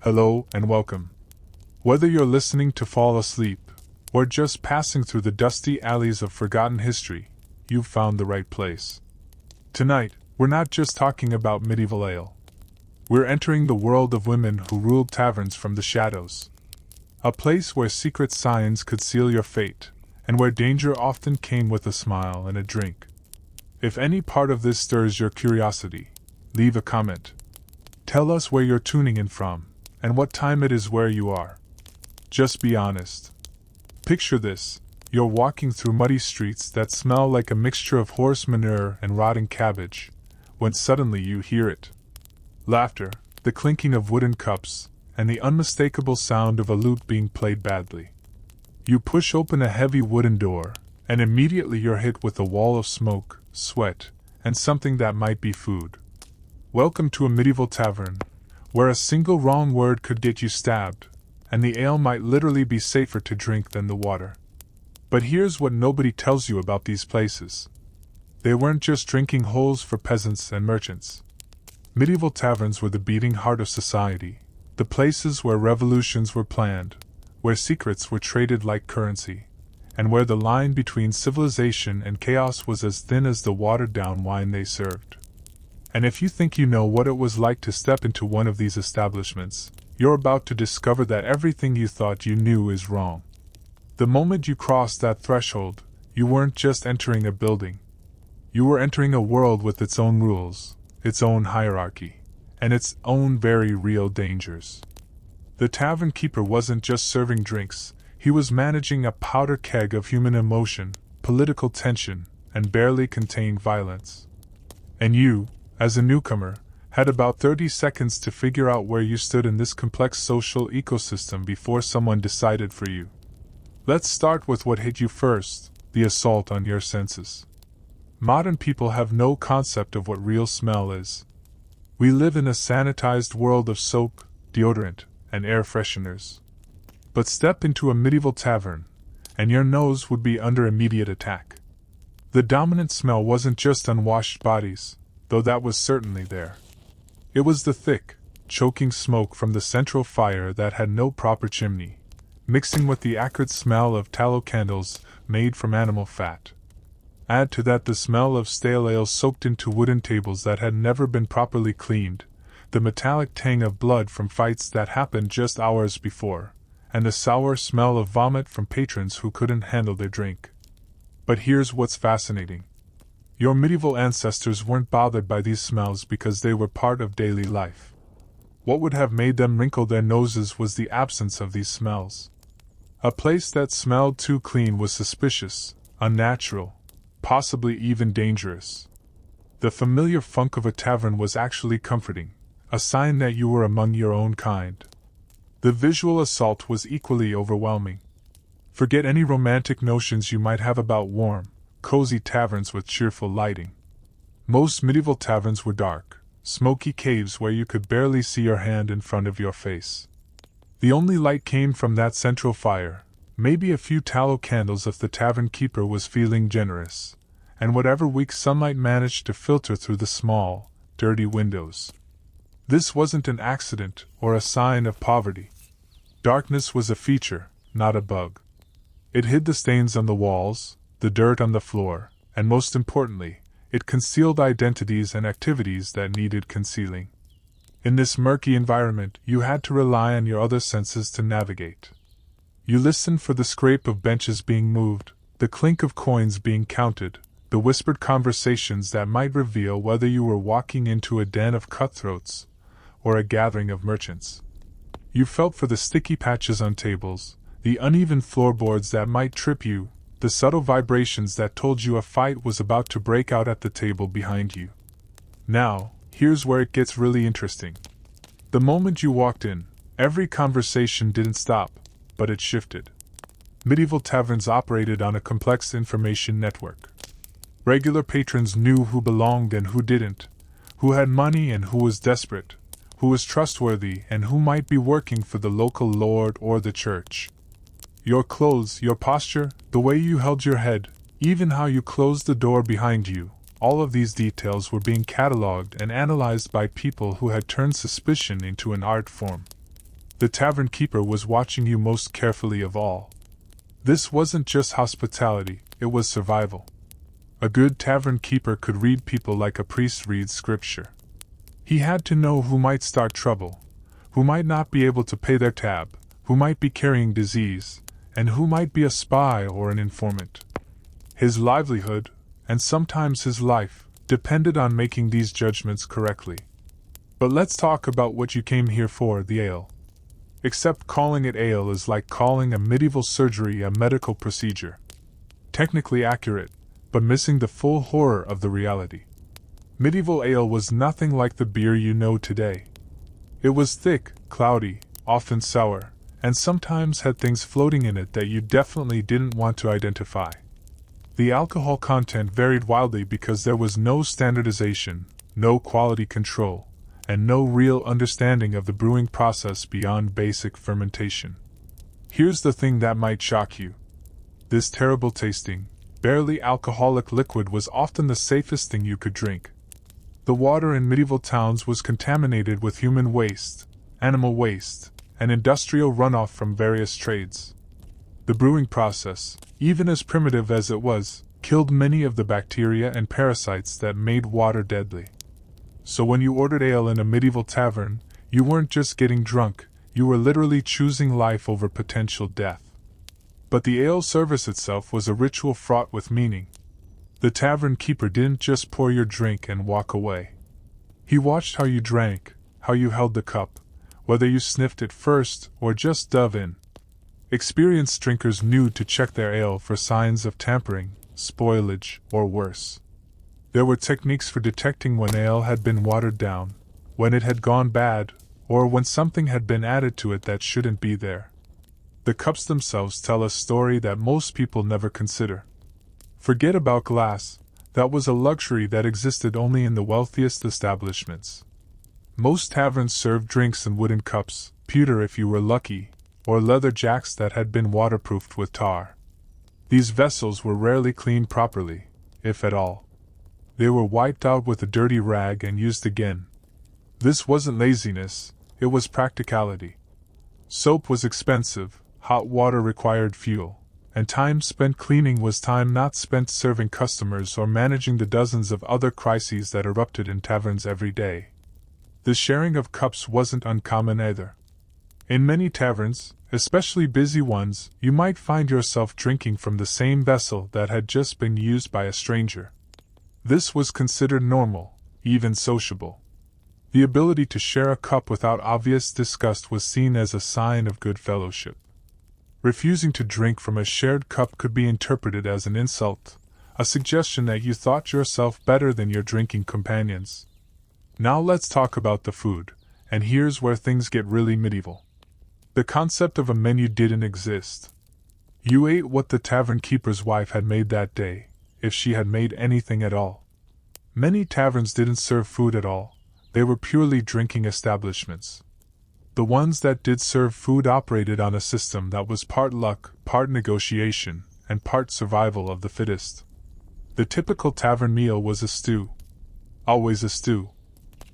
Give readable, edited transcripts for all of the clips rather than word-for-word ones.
Hello and welcome. Whether you're listening to fall asleep, or just passing through the dusty alleys of forgotten history, you've found the right place. Tonight, we're not just talking about medieval ale. We're entering the world of women who ruled taverns from the shadows. A place where secret signs could seal your fate, and where danger often came with a smile and a drink. If any part of this stirs your curiosity, leave a comment. Tell us where you're tuning in from, and what time it is where you are. Just be honest. Picture this: you're walking through muddy streets that smell like a mixture of horse manure and rotting cabbage, when suddenly you hear it. Laughter, the clinking of wooden cups, and the unmistakable sound of a lute being played badly. You push open a heavy wooden door, and immediately you're hit with a wall of smoke, sweat, and something that might be food. Welcome to a medieval tavern, where a single wrong word could get you stabbed, and the ale might literally be safer to drink than the water. But here's what nobody tells you about these places. They weren't just drinking holes for peasants and merchants. Medieval taverns were the beating heart of society, the places where revolutions were planned, where secrets were traded like currency, and where the line between civilization and chaos was as thin as the watered-down wine they served. And if you think you know what it was like to step into one of these establishments, you're about to discover that everything you thought you knew is wrong. The moment you crossed that threshold, you weren't just entering a building. You were entering a world with its own rules, its own hierarchy, and its own very real dangers. The tavern keeper wasn't just serving drinks, he was managing a powder keg of human emotion, political tension, and barely contained violence. And you, as a newcomer, had about 30 seconds to figure out where you stood in this complex social ecosystem before someone decided for you. Let's start with what hit you first: the assault on your senses. Modern people have no concept of what real smell is. We live in a sanitized world of soap, deodorant, and air fresheners. But step into a medieval tavern, and your nose would be under immediate attack. The dominant smell wasn't just unwashed bodies, though that was certainly there. It was the thick, choking smoke from the central fire that had no proper chimney, mixing with the acrid smell of tallow candles made from animal fat. Add to that the smell of stale ale soaked into wooden tables that had never been properly cleaned, the metallic tang of blood from fights that happened just hours before, and the sour smell of vomit from patrons who couldn't handle their drink. But here's what's fascinating. Your medieval ancestors weren't bothered by these smells because they were part of daily life. What would have made them wrinkle their noses was the absence of these smells. A place that smelled too clean was suspicious, unnatural, possibly even dangerous. The familiar funk of a tavern was actually comforting, a sign that you were among your own kind. The visual assault was equally overwhelming. Forget any romantic notions you might have about warm, cozy taverns with cheerful lighting. Most medieval taverns were dark, smoky caves where you could barely see your hand in front of your face. The only light came from that central fire, maybe a few tallow candles if the tavern keeper was feeling generous, and whatever weak sunlight managed to filter through the small, dirty windows. This wasn't an accident or a sign of poverty. Darkness was a feature, not a bug. It hid the stains on the walls, the dirt on the floor, and most importantly, it concealed identities and activities that needed concealing. In this murky environment, you had to rely on your other senses to navigate. You listened for the scrape of benches being moved, the clink of coins being counted, the whispered conversations that might reveal whether you were walking into a den of cutthroats or a gathering of merchants. You felt for the sticky patches on tables, the uneven floorboards that might trip you, the subtle vibrations that told you a fight was about to break out at the table behind you. Now, here's where it gets really interesting. The moment you walked in, every conversation didn't stop, but it shifted. Medieval taverns operated on a complex information network. Regular patrons knew who belonged and who didn't, who had money and who was desperate, who was trustworthy and who might be working for the local lord or the church. Your clothes, your posture, the way you held your head, even how you closed the door behind you, all of these details were being catalogued and analyzed by people who had turned suspicion into an art form. The tavern keeper was watching you most carefully of all. This wasn't just hospitality, it was survival. A good tavern keeper could read people like a priest reads scripture. He had to know who might start trouble, who might not be able to pay their tab, who might be carrying disease, and who might be a spy or an informant. His livelihood, and sometimes his life, depended on making these judgments correctly. But let's talk about what you came here for, the ale. Except calling it ale is like calling a medieval surgery a medical procedure. Technically accurate, but missing the full horror of the reality. Medieval ale was nothing like the beer you know today. It was thick, cloudy, often sour, and sometimes had things floating in it that you definitely didn't want to identify. The alcohol content varied wildly because there was no standardization, no quality control, and no real understanding of the brewing process beyond basic fermentation. Here's the thing that might shock you. This terrible tasting, barely alcoholic liquid was often the safest thing you could drink. The water in medieval towns was contaminated with human waste, animal waste, and industrial runoff from various trades. The brewing process, even as primitive as it was, killed many of the bacteria and parasites that made water deadly. So when you ordered ale in a medieval tavern, you weren't just getting drunk, you were literally choosing life over potential death. But the ale service itself was a ritual fraught with meaning. The tavern keeper didn't just pour your drink and walk away. He watched how you drank, how you held the cup, whether you sniffed it first or just dove in. Experienced drinkers knew to check their ale for signs of tampering, spoilage, or worse. There were techniques for detecting when ale had been watered down, when it had gone bad, or when something had been added to it that shouldn't be there. The cups themselves tell a story that most people never consider. Forget about glass, that was a luxury that existed only in the wealthiest establishments. Most taverns served drinks in wooden cups, pewter if you were lucky, or leather jacks that had been waterproofed with tar. These vessels were rarely cleaned properly, if at all. They were wiped out with a dirty rag and used again. This wasn't laziness, it was practicality. Soap was expensive, hot water required fuel, and time spent cleaning was time not spent serving customers or managing the dozens of other crises that erupted in taverns every day. The sharing of cups wasn't uncommon either. In many taverns, especially busy ones, you might find yourself drinking from the same vessel that had just been used by a stranger. This was considered normal, even sociable. The ability to share a cup without obvious disgust was seen as a sign of good fellowship. Refusing to drink from a shared cup could be interpreted as an insult, a suggestion that you thought yourself better than your drinking companions. Now let's talk about the food, and here's where things get really medieval. The concept of a menu didn't exist. You ate what the tavern keeper's wife had made that day, if she had made anything at all. Many taverns didn't serve food at all, they were purely drinking establishments. The ones that did serve food operated on a system that was part luck, part negotiation, and part survival of the fittest. The typical tavern meal was a stew. Always a stew.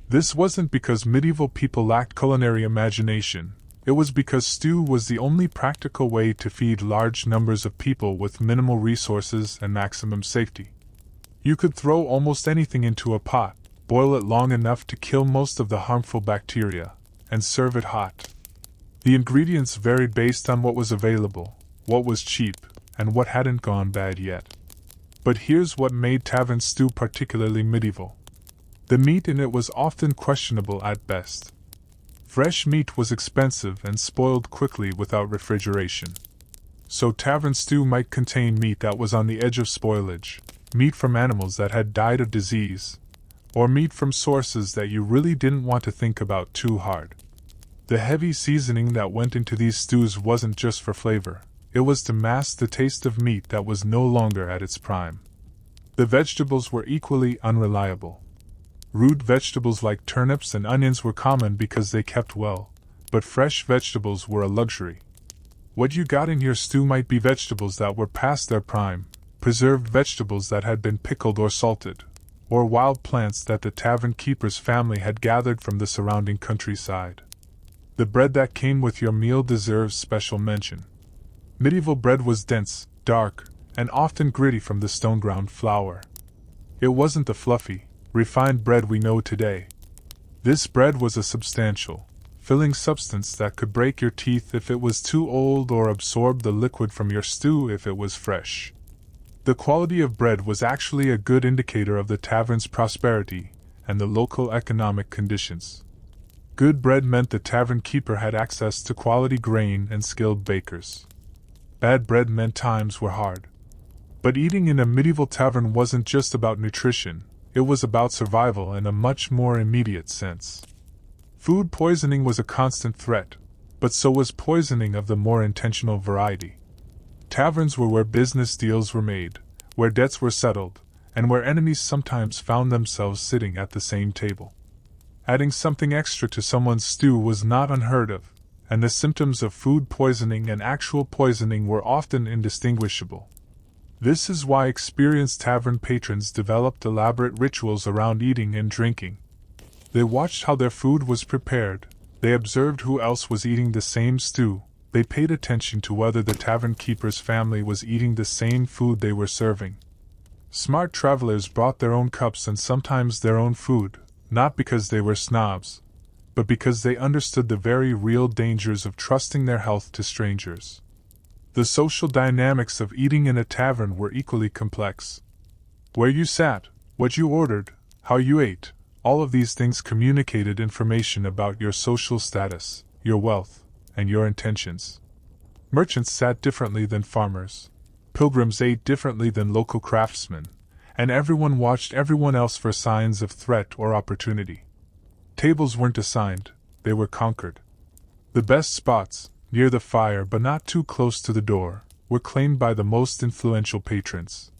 This wasn't because medieval people lacked culinary imagination, it was because stew was the only practical way to feed large numbers of people with minimal resources and maximum safety. You could throw almost anything into a pot, boil it long enough to kill most of the harmful bacteria, and serve it hot. The ingredients varied based on what was available, what was cheap, and what hadn't gone bad yet. But here's what made tavern stew particularly medieval. The meat in it was often questionable at best. Fresh meat was expensive and spoiled quickly without refrigeration. So tavern stew might contain meat that was on the edge of spoilage, meat from animals that had died of disease, or meat from sources that you really didn't want to think about too hard. The heavy seasoning that went into these stews wasn't just for flavor, it was to mask the taste of meat that was no longer at its prime. The vegetables were equally unreliable. Root vegetables like turnips and onions were common because they kept well, but fresh vegetables were a luxury. What you got in your stew might be vegetables that were past their prime, preserved vegetables that had been pickled or salted, or wild plants that the tavern keeper's family had gathered from the surrounding countryside. The bread that came with your meal deserves special mention. Medieval bread was dense, dark, and often gritty from the stone-ground flour. It wasn't the fluffy, refined bread we know today. This bread was a substantial, filling substance that could break your teeth if it was too old or absorb the liquid from your stew if it was fresh. The quality of bread was actually a good indicator of the tavern's prosperity and the local economic conditions. Good bread meant the tavern keeper had access to quality grain and skilled bakers. Bad bread meant times were hard. But eating in a medieval tavern wasn't just about nutrition, it was about survival in a much more immediate sense. Food poisoning was a constant threat, but so was poisoning of the more intentional variety. Taverns were where business deals were made, where debts were settled, and where enemies sometimes found themselves sitting at the same table. Adding something extra to someone's stew was not unheard of, and the symptoms of food poisoning and actual poisoning were often indistinguishable. This is why experienced tavern patrons developed elaborate rituals around eating and drinking. They watched how their food was prepared, they observed who else was eating the same stew, they paid attention to whether the tavern keeper's family was eating the same food they were serving. Smart travelers brought their own cups and sometimes their own food, not because they were snobs, but because they understood the very real dangers of trusting their health to strangers. The social dynamics of eating in a tavern were equally complex. Where you sat, what you ordered, how you ate, all of these things communicated information about your social status, your wealth, and your intentions. Merchants sat differently than farmers. Pilgrims ate differently than local craftsmen, and everyone watched everyone else for signs of threat or opportunity. Tables weren't assigned, they were conquered. The best spots, near the fire but not too close to the door, were claimed by the most influential patrons.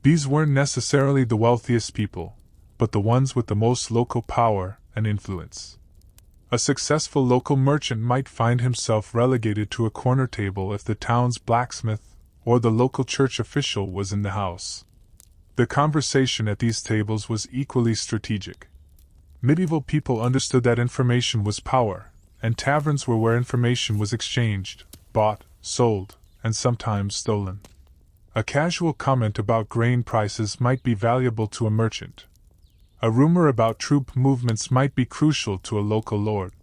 These weren't necessarily the wealthiest people, but the ones with the most local power and influence. A successful local merchant might find himself relegated to a corner table if the town's blacksmith or the local church official was in the house. The conversation at these tables was equally strategic. Medieval people understood that information was power, and taverns were where information was exchanged, bought, sold, and sometimes stolen. A casual comment about grain prices might be valuable to a merchant. A rumor about troop movements might be crucial to a local lord.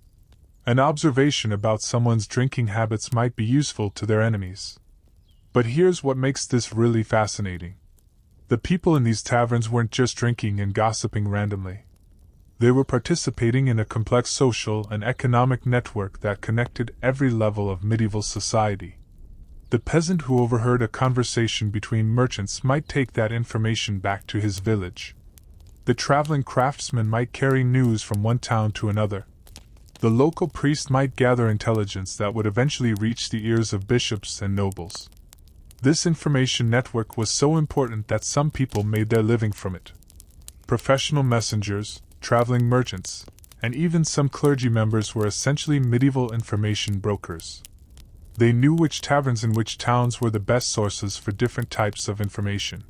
An observation about someone's drinking habits might be useful to their enemies. But here's what makes this really fascinating. The people in these taverns weren't just drinking and gossiping randomly. They were participating in a complex social and economic network that connected every level of medieval society. The peasant who overheard a conversation between merchants might take that information back to his village. The traveling craftsman might carry news from one town to another. The local priest might gather intelligence that would eventually reach the ears of bishops and nobles. This information network was so important that some people made their living from it. Professional messengers, traveling merchants, and even some clergy members were essentially medieval information brokers. They knew which taverns in which towns were the best sources for different types of information.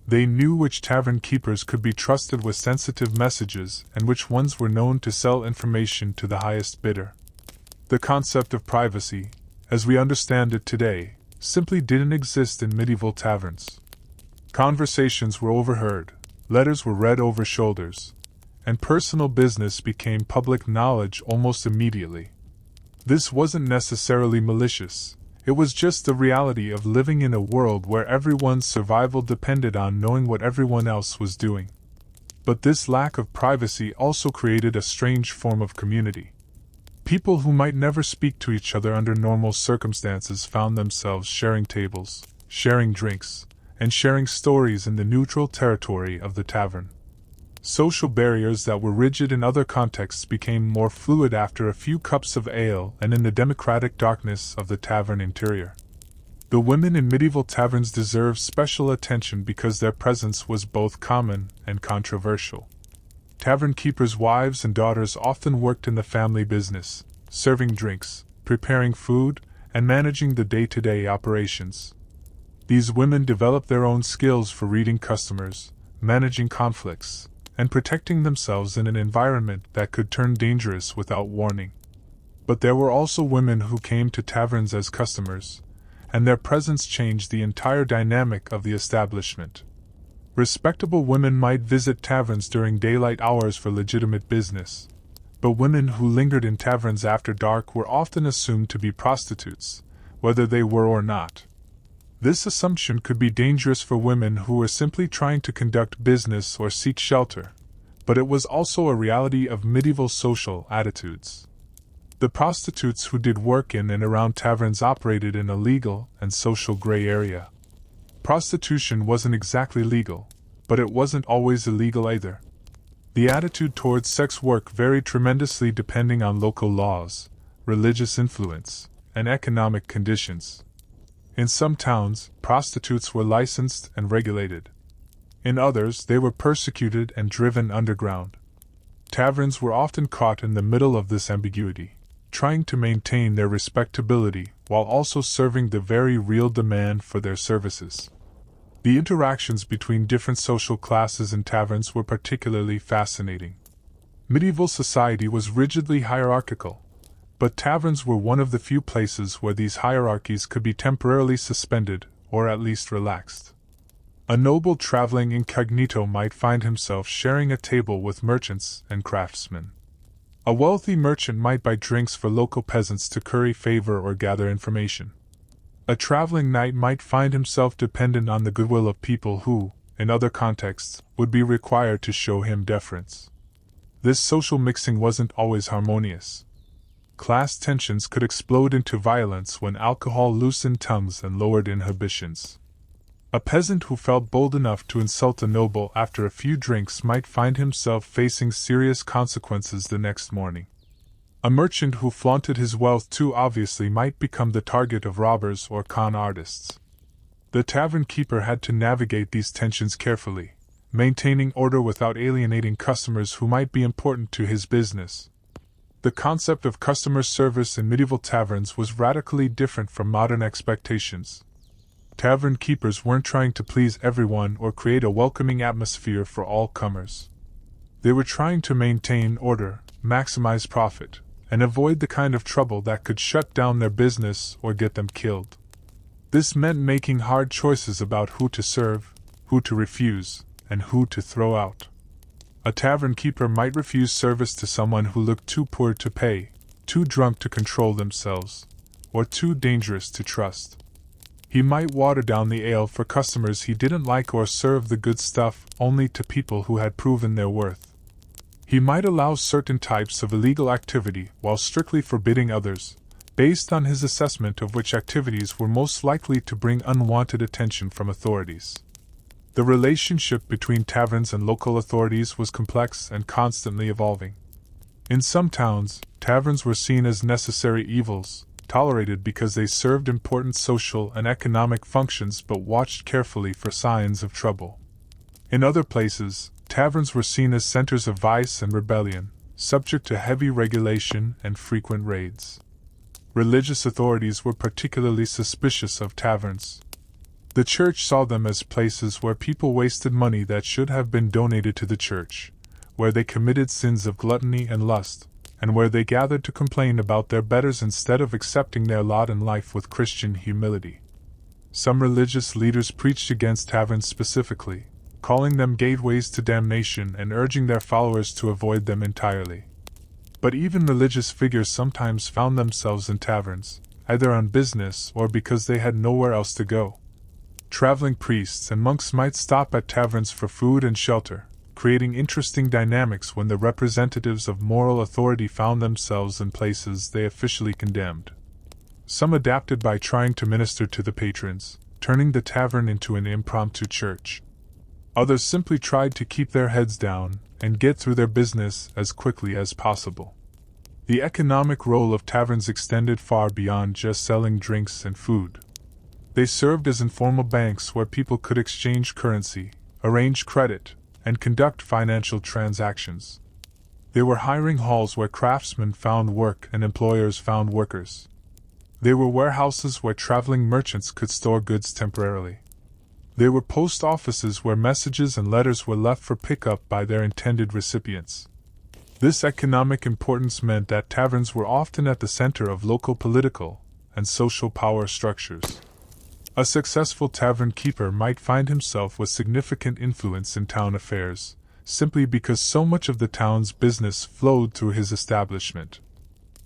They knew which tavern keepers could be trusted with sensitive messages and which ones were known to sell information to the highest bidder. The concept of privacy, as we understand it today, simply didn't exist in medieval taverns. Conversations were overheard, letters were read over shoulders, and personal business became public knowledge almost immediately. This wasn't necessarily malicious, it was just the reality of living in a world where everyone's survival depended on knowing what everyone else was doing. But this lack of privacy also created a strange form of community. People who might never speak to each other under normal circumstances found themselves sharing tables, sharing drinks, and sharing stories in the neutral territory of the tavern. Social barriers that were rigid in other contexts became more fluid after a few cups of ale and in the democratic darkness of the tavern interior. The women in medieval taverns deserved special attention because their presence was both common and controversial. Tavern keepers' wives and daughters often worked in the family business, serving drinks, preparing food, and managing the day-to-day operations. These women developed their own skills for reading customers, managing conflicts, and protecting themselves in an environment that could turn dangerous without warning. But there were also women who came to taverns as customers, and their presence changed the entire dynamic of the establishment. Respectable women might visit taverns during daylight hours for legitimate business, but women who lingered in taverns after dark were often assumed to be prostitutes, whether they were or not. This assumption could be dangerous for women who were simply trying to conduct business or seek shelter, but it was also a reality of medieval social attitudes. The prostitutes who did work in and around taverns operated in a legal and social gray area. Prostitution wasn't exactly legal, but it wasn't always illegal either. The attitude towards sex work varied tremendously depending on local laws, religious influence, and economic conditions. In some towns, prostitutes were licensed and regulated. In others, they were persecuted and driven underground. Taverns were often caught in the middle of this ambiguity, trying to maintain their respectability while also serving the very real demand for their services. The interactions between different social classes in taverns were particularly fascinating. Medieval society was rigidly hierarchical, but taverns were one of the few places where these hierarchies could be temporarily suspended or at least relaxed. A noble traveling incognito might find himself sharing a table with merchants and craftsmen. A wealthy merchant might buy drinks for local peasants to curry favor or gather information. A traveling knight might find himself dependent on the goodwill of people who, in other contexts, would be required to show him deference. This social mixing wasn't always harmonious. Class tensions could explode into violence when alcohol loosened tongues and lowered inhibitions. A peasant who felt bold enough to insult a noble after a few drinks might find himself facing serious consequences the next morning. A merchant who flaunted his wealth too obviously might become the target of robbers or con artists. The tavern keeper had to navigate these tensions carefully, maintaining order without alienating customers who might be important to his business. The concept of customer service in medieval taverns was radically different from modern expectations. Tavern keepers weren't trying to please everyone or create a welcoming atmosphere for all comers. They were trying to maintain order, maximize profit, and avoid the kind of trouble that could shut down their business or get them killed. This meant making hard choices about who to serve, who to refuse, and who to throw out. A tavern keeper might refuse service to someone who looked too poor to pay, too drunk to control themselves, or too dangerous to trust. He might water down the ale for customers he didn't like or serve the good stuff only to people who had proven their worth. He might allow certain types of illegal activity while strictly forbidding others, based on his assessment of which activities were most likely to bring unwanted attention from authorities. The relationship between taverns and local authorities was complex and constantly evolving. In some towns, taverns were seen as necessary evils, tolerated because they served important social and economic functions but watched carefully for signs of trouble. In other places, taverns were seen as centers of vice and rebellion, subject to heavy regulation and frequent raids. Religious authorities were particularly suspicious of taverns. The church saw them as places where people wasted money that should have been donated to the church, where they committed sins of gluttony and lust, and where they gathered to complain about their betters instead of accepting their lot in life with Christian humility. Some religious leaders preached against taverns specifically, calling them gateways to damnation and urging their followers to avoid them entirely. But even religious figures sometimes found themselves in taverns, either on business or because they had nowhere else to go. Traveling priests and monks might stop at taverns for food and shelter, creating interesting dynamics when the representatives of moral authority found themselves in places they officially condemned. Some adapted by trying to minister to the patrons, turning the tavern into an impromptu church. Others simply tried to keep their heads down and get through their business as quickly as possible. The economic role of taverns extended far beyond just selling drinks and food. They served as informal banks where people could exchange currency, arrange credit, and conduct financial transactions. They were hiring halls where craftsmen found work and employers found workers. They were warehouses where traveling merchants could store goods temporarily. They were post offices where messages and letters were left for pickup by their intended recipients. This economic importance meant that taverns were often at the center of local political and social power structures. A successful tavern keeper might find himself with significant influence in town affairs, simply because so much of the town's business flowed through his establishment.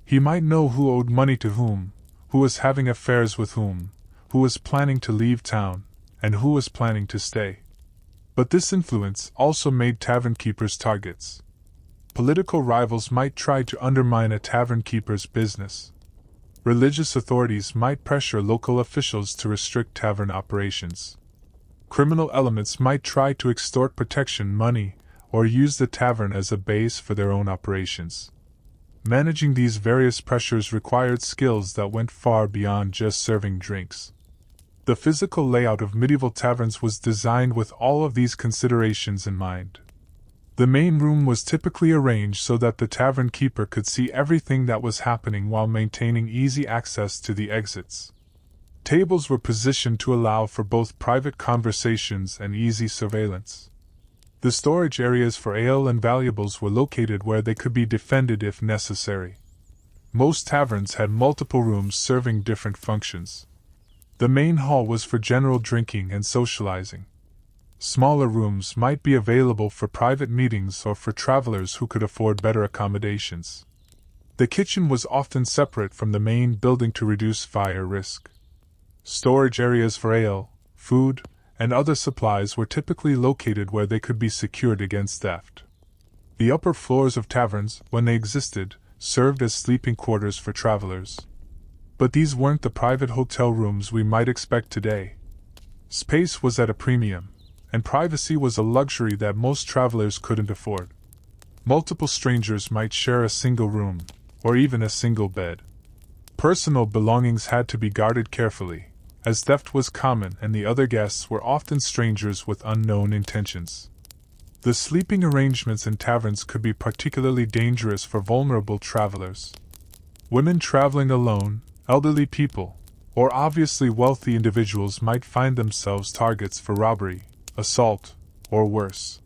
He might know who owed money to whom, who was having affairs with whom, who was planning to leave town, and who was planning to stay. But this influence also made tavern keepers targets. Political rivals might try to undermine a tavern keeper's business. Religious authorities might pressure local officials to restrict tavern operations. Criminal elements might try to extort protection money or use the tavern as a base for their own operations. Managing these various pressures required skills that went far beyond just serving drinks. The physical layout of medieval taverns was designed with all of these considerations in mind. The main room was typically arranged so that the tavern keeper could see everything that was happening while maintaining easy access to the exits. Tables were positioned to allow for both private conversations and easy surveillance. The storage areas for ale and valuables were located where they could be defended if necessary. Most taverns had multiple rooms serving different functions. The main hall was for general drinking and socializing. Smaller rooms might be available for private meetings or for travelers who could afford better accommodations. The kitchen was often separate from the main building to reduce fire risk. Storage areas for ale, food, and other supplies were typically located where they could be secured against theft. The upper floors of taverns, when they existed, served as sleeping quarters for travelers. But these weren't the private hotel rooms we might expect today. Space was at a premium, and privacy was a luxury that most travelers couldn't afford. Multiple strangers might share a single room, or even a single bed. Personal belongings had to be guarded carefully, as theft was common and the other guests were often strangers with unknown intentions. The sleeping arrangements in taverns could be particularly dangerous for vulnerable travelers. Women traveling alone, elderly people, or obviously wealthy individuals might find themselves targets for robbery, assault, or worse.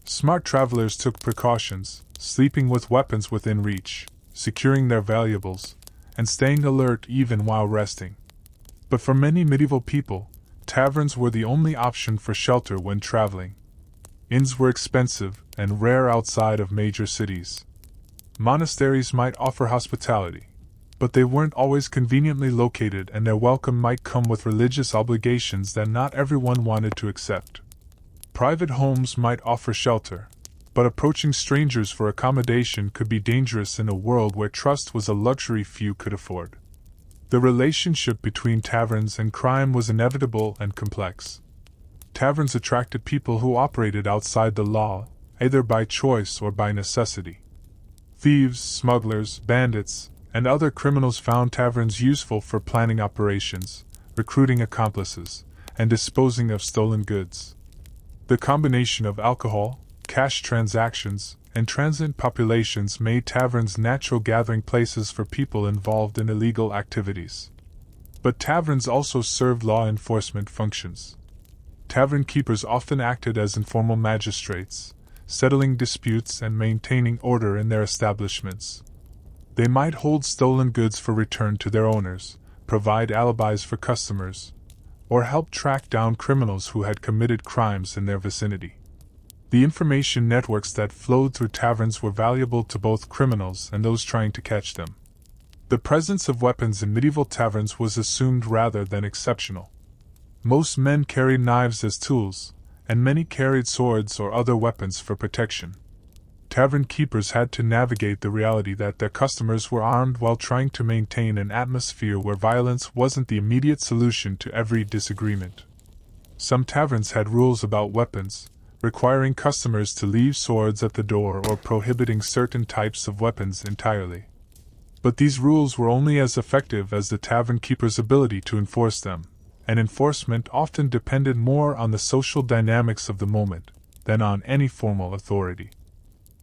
Smart travelers took precautions, sleeping with weapons within reach, securing their valuables, and staying alert even while resting. But for many medieval people, taverns were the only option for shelter when traveling. Inns were expensive and rare outside of major cities. Monasteries might offer hospitality, but they weren't always conveniently located, and their welcome might come with religious obligations that not everyone wanted to accept. Private homes might offer shelter, but approaching strangers for accommodation could be dangerous in a world where trust was a luxury few could afford. The relationship between taverns and crime was inevitable and complex. Taverns attracted people who operated outside the law, either by choice or by necessity. Thieves, smugglers, bandits, and other criminals found taverns useful for planning operations, recruiting accomplices, and disposing of stolen goods. The combination of alcohol, cash transactions, and transient populations made taverns natural gathering places for people involved in illegal activities. But taverns also served law enforcement functions. Tavern keepers often acted as informal magistrates, settling disputes and maintaining order in their establishments. They might hold stolen goods for return to their owners, provide alibis for customers, or help track down criminals who had committed crimes in their vicinity. The information networks that flowed through taverns were valuable to both criminals and those trying to catch them. The presence of weapons in medieval taverns was assumed rather than exceptional. Most men carried knives as tools, and many carried swords or other weapons for protection. Tavern keepers had to navigate the reality that their customers were armed while trying to maintain an atmosphere where violence wasn't the immediate solution to every disagreement. Some taverns had rules about weapons, requiring customers to leave swords at the door or prohibiting certain types of weapons entirely. But these rules were only as effective as the tavern keeper's ability to enforce them, and enforcement often depended more on the social dynamics of the moment than on any formal authority.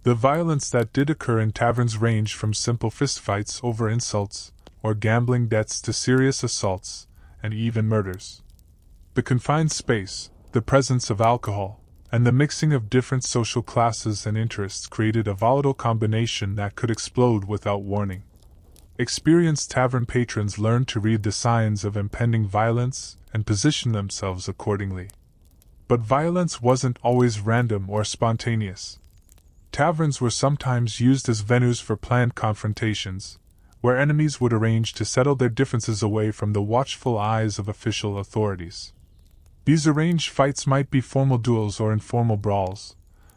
The violence that did occur in taverns ranged from simple fistfights over insults or gambling debts to serious assaults and even murders. The confined space, the presence of alcohol, and the mixing of different social classes and interests created a volatile combination that could explode without warning. Experienced tavern patrons learned to read the signs of impending violence and position themselves accordingly. But violence wasn't always random or spontaneous. Taverns were sometimes used as venues for planned confrontations, where enemies would arrange to settle their differences away from the watchful eyes of official authorities. These arranged fights might be formal duels or informal brawls,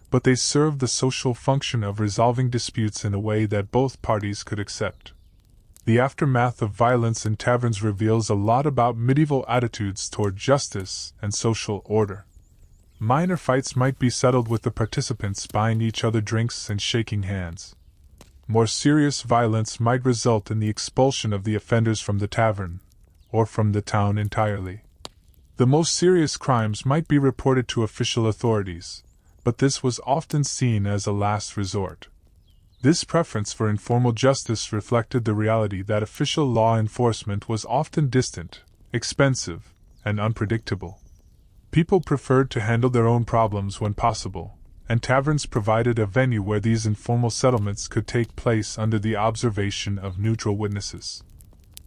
but they served the social function of resolving disputes in a way that both parties could accept. The aftermath of violence in taverns reveals a lot about medieval attitudes toward justice and social order. Minor fights might be settled with the participants buying each other drinks and shaking hands. More serious violence might result in the expulsion of the offenders from the tavern, or from the town entirely. The most serious crimes might be reported to official authorities, but this was often seen as a last resort. This preference for informal justice reflected the reality that official law enforcement was often distant, expensive, and unpredictable. People preferred to handle their own problems when possible, and taverns provided a venue where these informal settlements could take place under the observation of neutral witnesses.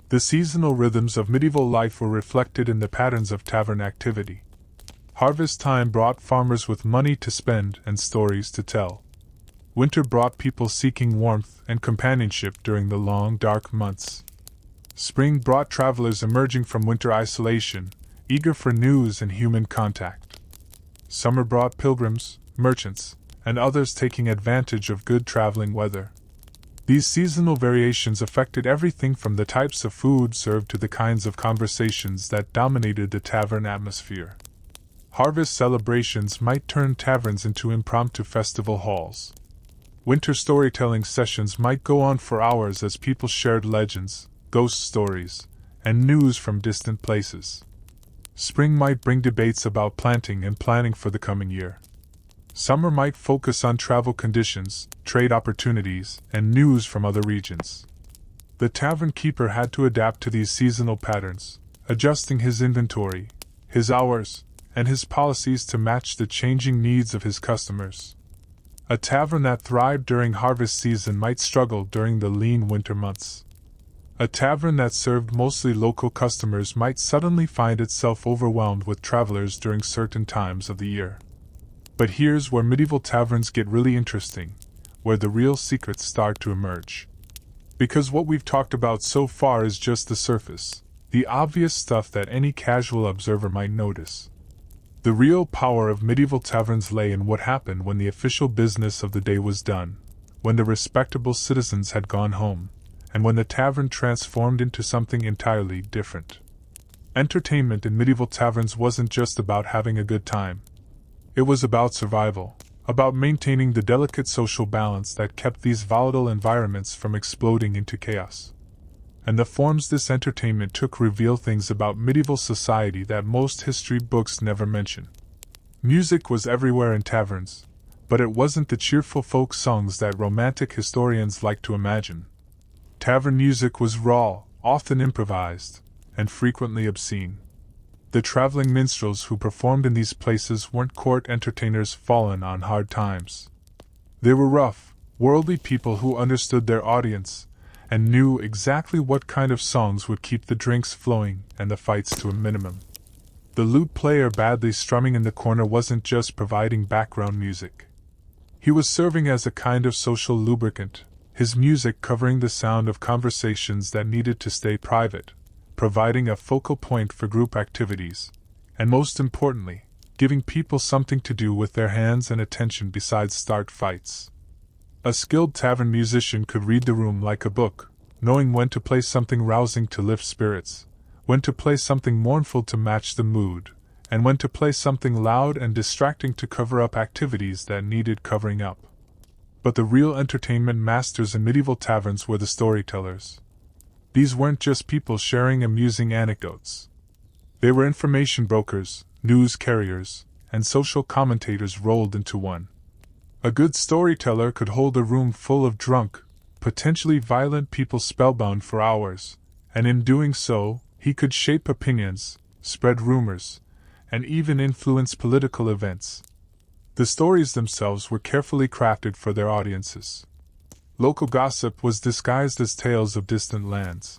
The seasonal rhythms of medieval life were reflected in the patterns of tavern activity. Harvest time brought farmers with money to spend and stories to tell. Winter brought people seeking warmth and companionship during the long, dark months. Spring brought travelers emerging from winter isolation, eager for news and human contact. Summer brought pilgrims, merchants, and others taking advantage of good traveling weather. These seasonal variations affected everything from the types of food served to the kinds of conversations that dominated the tavern atmosphere. Harvest celebrations might turn taverns into impromptu festival halls. Winter storytelling sessions might go on for hours as people shared legends, ghost stories, and news from distant places. Spring might bring debates about planting and planning for the coming year. Summer might focus on travel conditions, trade opportunities, and news from other regions. The tavern keeper had to adapt to these seasonal patterns, adjusting his inventory, his hours, and his policies to match the changing needs of his customers. A tavern that thrived during harvest season might struggle during the lean winter months. A tavern that served mostly local customers might suddenly find itself overwhelmed with travelers during certain times of the year. But here's where medieval taverns get really interesting, where the real secrets start to emerge. Because what we've talked about so far is just the surface, the obvious stuff that any casual observer might notice. The real power of medieval taverns lay in what happened when the official business of the day was done, when the respectable citizens had gone home, and when the tavern transformed into something entirely different. Entertainment in medieval taverns wasn't just about having a good time. It was about survival, about maintaining the delicate social balance that kept these volatile environments from exploding into chaos. And the forms this entertainment took reveal things about medieval society that most history books never mention. Music was everywhere in taverns, but it wasn't the cheerful folk songs that romantic historians like to imagine. Tavern music was raw, often improvised, and frequently obscene. The traveling minstrels who performed in these places weren't court entertainers fallen on hard times. They were rough, worldly people who understood their audience, and knew exactly what kind of songs would keep the drinks flowing and the fights to a minimum. The lute player badly strumming in the corner wasn't just providing background music. He was serving as a kind of social lubricant, his music covering the sound of conversations that needed to stay private, providing a focal point for group activities, and most importantly, giving people something to do with their hands and attention besides start fights. A skilled tavern musician could read the room like a book, knowing when to play something rousing to lift spirits, when to play something mournful to match the mood, and when to play something loud and distracting to cover up activities that needed covering up. But the real entertainment masters in medieval taverns were the storytellers. These weren't just people sharing amusing anecdotes. They were information brokers, news carriers, and social commentators rolled into one. A good storyteller could hold a room full of drunk, potentially violent people spellbound for hours, and in doing so, he could shape opinions, spread rumors, and even influence political events. The stories themselves were carefully crafted for their audiences. Local gossip was disguised as tales of distant lands.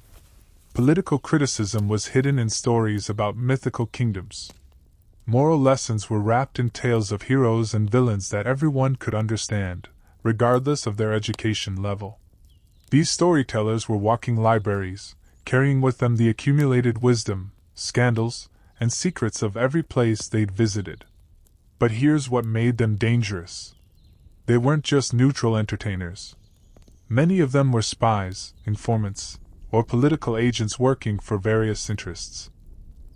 Political criticism was hidden in stories about mythical kingdoms. Moral lessons were wrapped in tales of heroes and villains that everyone could understand, regardless of their education level. These storytellers were walking libraries, carrying with them the accumulated wisdom, scandals, and secrets of every place they'd visited. But here's what made them dangerous. They weren't just neutral entertainers. Many of them were spies, informants, or political agents working for various interests.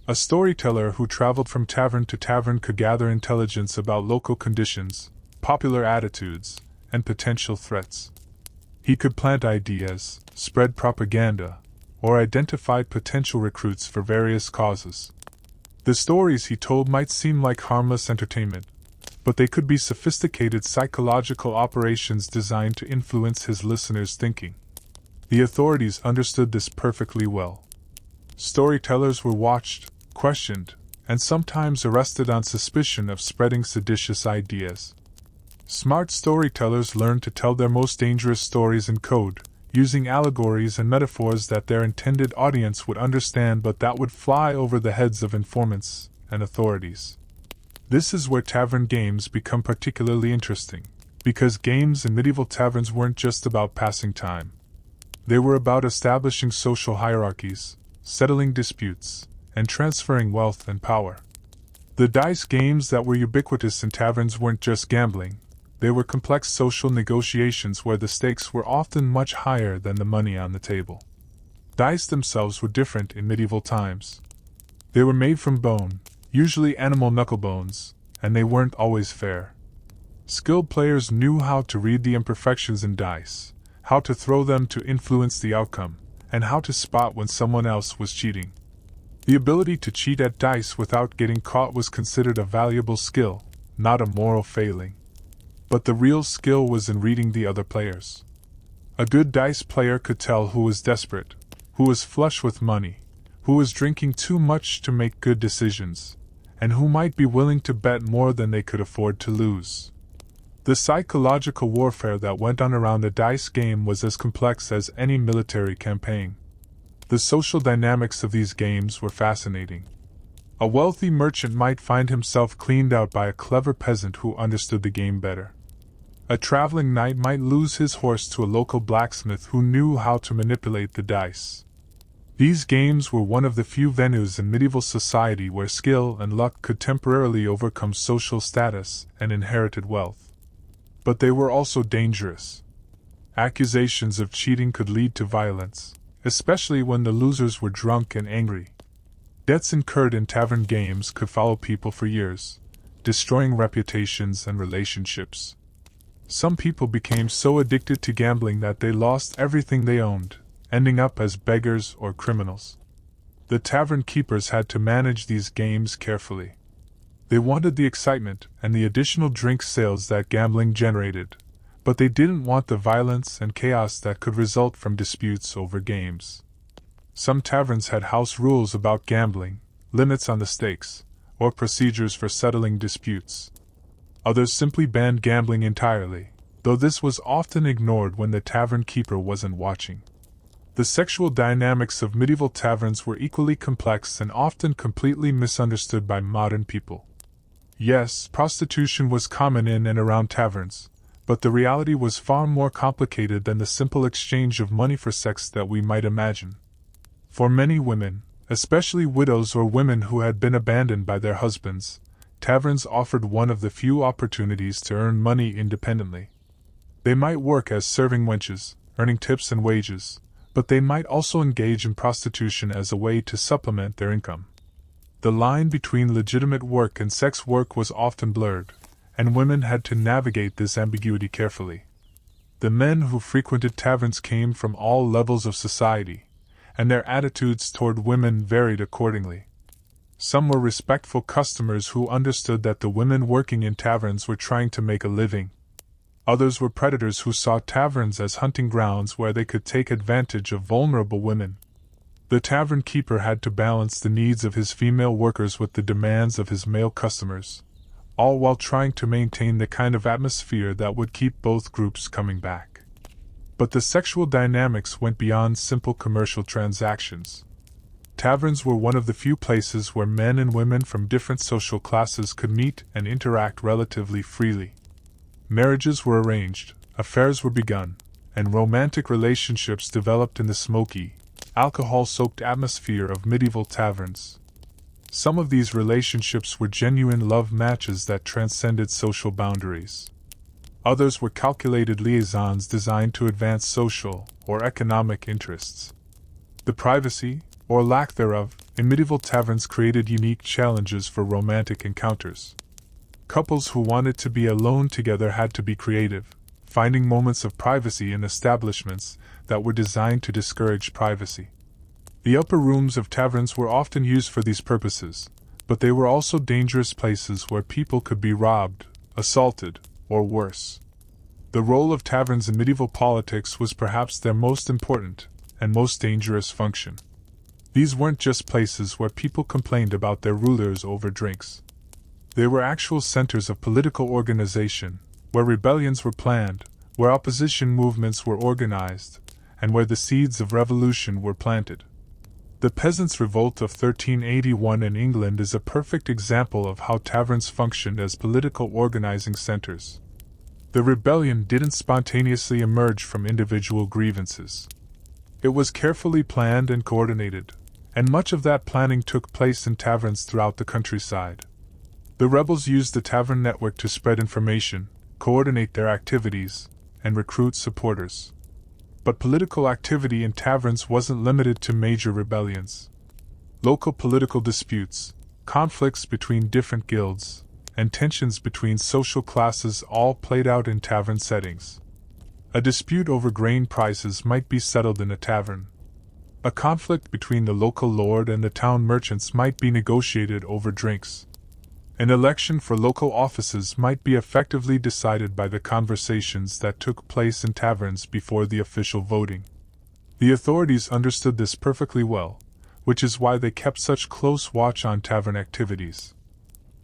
A storyteller who traveled from tavern to tavern could gather intelligence about local conditions, popular attitudes, and potential threats. He could plant ideas, spread propaganda, or identify potential recruits for various causes. The stories he told might seem like harmless entertainment, but they could be sophisticated psychological operations designed to influence his listeners' thinking. The authorities understood this perfectly well. Storytellers were watched, questioned, and sometimes arrested on suspicion of spreading seditious ideas. Smart storytellers learned to tell their most dangerous stories in code, using allegories and metaphors that their intended audience would understand but that would fly over the heads of informants and authorities. This is where tavern games become particularly interesting, because games in medieval taverns weren't just about passing time. They were about establishing social hierarchies, settling disputes, and transferring wealth and power. The dice games that were ubiquitous in taverns weren't just gambling, they were complex social negotiations where the stakes were often much higher than the money on the table. Dice themselves were different in medieval times. They were made from bone, usually animal knuckle bones, and they weren't always fair. Skilled players knew how to read the imperfections in dice, how to throw them to influence the outcome, and how to spot when someone else was cheating. The ability to cheat at dice without getting caught was considered a valuable skill, not a moral failing. But the real skill was in reading the other players. A good dice player could tell who was desperate, who was flush with money, who was drinking too much to make good decisions, and who might be willing to bet more than they could afford to lose. The psychological warfare that went on around a dice game was as complex as any military campaign. The social dynamics of these games were fascinating. A wealthy merchant might find himself cleaned out by a clever peasant who understood the game better. A traveling knight might lose his horse to a local blacksmith who knew how to manipulate the dice. These games were one of the few venues in medieval society where skill and luck could temporarily overcome social status and inherited wealth. But they were also dangerous. Accusations of cheating could lead to violence, especially when the losers were drunk and angry. Debts incurred in tavern games could follow people for years, destroying reputations and relationships. Some people became so addicted to gambling that they lost everything they owned, ending up as beggars or criminals. The tavern keepers had to manage these games carefully. They wanted the excitement and the additional drink sales that gambling generated, but they didn't want the violence and chaos that could result from disputes over games. Some taverns had house rules about gambling, limits on the stakes, or procedures for settling disputes. Others simply banned gambling entirely, though this was often ignored when the tavern keeper wasn't watching. The sexual dynamics of medieval taverns were equally complex and often completely misunderstood by modern people. Yes, prostitution was common in and around taverns, but the reality was far more complicated than the simple exchange of money for sex that we might imagine. For many women, especially widows or women who had been abandoned by their husbands, taverns offered one of the few opportunities to earn money independently. They might work as serving wenches, earning tips and wages, but they might also engage in prostitution as a way to supplement their income. The line between legitimate work and sex work was often blurred, and women had to navigate this ambiguity carefully. The men who frequented taverns came from all levels of society, and their attitudes toward women varied accordingly. Some were respectful customers who understood that the women working in taverns were trying to make a living. Others were predators who saw taverns as hunting grounds where they could take advantage of vulnerable women. The tavern keeper had to balance the needs of his female workers with the demands of his male customers, all while trying to maintain the kind of atmosphere that would keep both groups coming back. But the sexual dynamics went beyond simple commercial transactions. Taverns were one of the few places where men and women from different social classes could meet and interact relatively freely. Marriages were arranged, affairs were begun, and romantic relationships developed in the smoky, alcohol-soaked atmosphere of medieval taverns. Some of these relationships were genuine love matches that transcended social boundaries. Others were calculated liaisons designed to advance social or economic interests. The privacy, or lack thereof, in medieval taverns created unique challenges for romantic encounters. Couples who wanted to be alone together had to be creative, finding moments of privacy in establishments that were designed to discourage privacy. The upper rooms of taverns were often used for these purposes, but they were also dangerous places where people could be robbed, assaulted, or worse. The role of taverns in medieval politics was perhaps their most important and most dangerous function. These weren't just places where people complained about their rulers over drinks. They were actual centers of political organization, where rebellions were planned, where opposition movements were organized, and where the seeds of revolution were planted. The Peasants' Revolt of 1381 in England is a perfect example of how taverns functioned as political organizing centers. The rebellion didn't spontaneously emerge from individual grievances. It was carefully planned and coordinated, and much of that planning took place in taverns throughout the countryside. The rebels used the tavern network to spread information, coordinate their activities, and recruit supporters. But political activity in taverns wasn't limited to major rebellions. Local political disputes, conflicts between different guilds, and tensions between social classes all played out in tavern settings. A dispute over grain prices might be settled in a tavern. A conflict between the local lord and the town merchants might be negotiated over drinks. An election for local offices might be effectively decided by the conversations that took place in taverns before the official voting. The authorities understood this perfectly well, which is why they kept such close watch on tavern activities.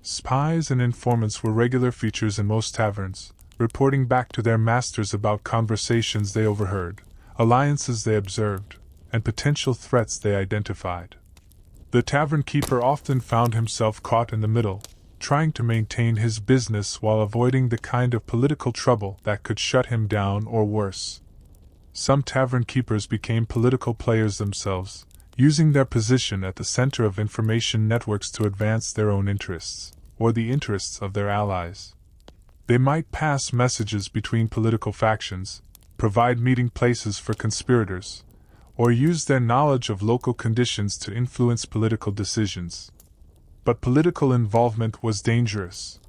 Spies and informants were regular features in most taverns, reporting back to their masters about conversations they overheard, alliances they observed, and potential threats they identified. The tavern keeper often found himself caught in the middle, trying to maintain his business while avoiding the kind of political trouble that could shut him down or worse. Some tavern keepers became political players themselves, using their position at the center of information networks to advance their own interests, or the interests of their allies. They might pass messages between political factions, provide meeting places for conspirators, or use their knowledge of local conditions to influence political decisions. But political involvement was dangerous.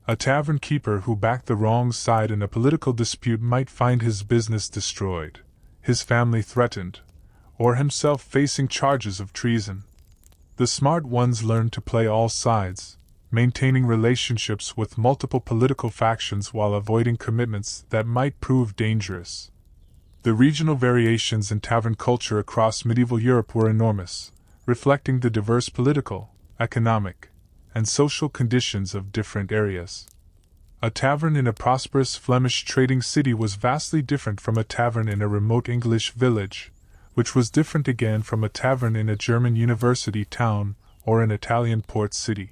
A tavern keeper who backed the wrong side in a political dispute might find his business destroyed, his family threatened, or himself facing charges of treason. The smart ones learned to play all sides, maintaining relationships with multiple political factions while avoiding commitments that might prove dangerous. The regional variations in tavern culture across medieval Europe were enormous, reflecting the diverse political, economic, and social conditions of different areas. A tavern in a prosperous Flemish trading city was vastly different from a tavern in a remote English village, which was different again from a tavern in a German university town or an Italian port city.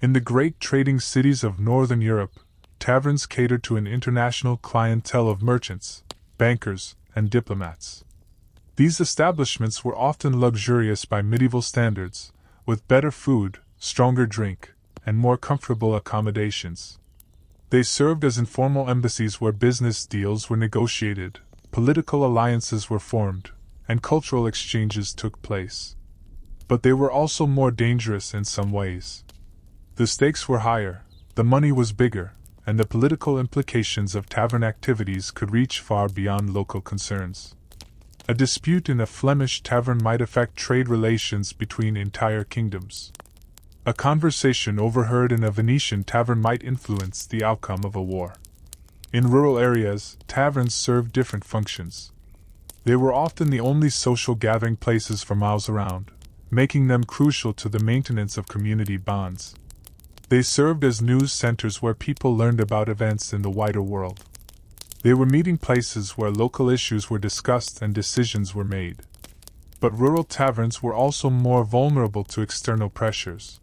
In the great trading cities of Northern Europe, taverns catered to an international clientele of merchants, bankers, and diplomats. These establishments were often luxurious by medieval standards, with better food, stronger drink, and more comfortable accommodations. They served as informal embassies where business deals were negotiated, political alliances were formed, and cultural exchanges took place. But they were also more dangerous in some ways. The stakes were higher, the money was bigger, and the political implications of tavern activities could reach far beyond local concerns. A dispute in a Flemish tavern might affect trade relations between entire kingdoms. A conversation overheard in a Venetian tavern might influence the outcome of a war. In rural areas, taverns served different functions. They were often the only social gathering places for miles around, making them crucial to the maintenance of community bonds. They served as news centers where people learned about events in the wider world. They were meeting places where local issues were discussed and decisions were made. But rural taverns were also more vulnerable to external pressures.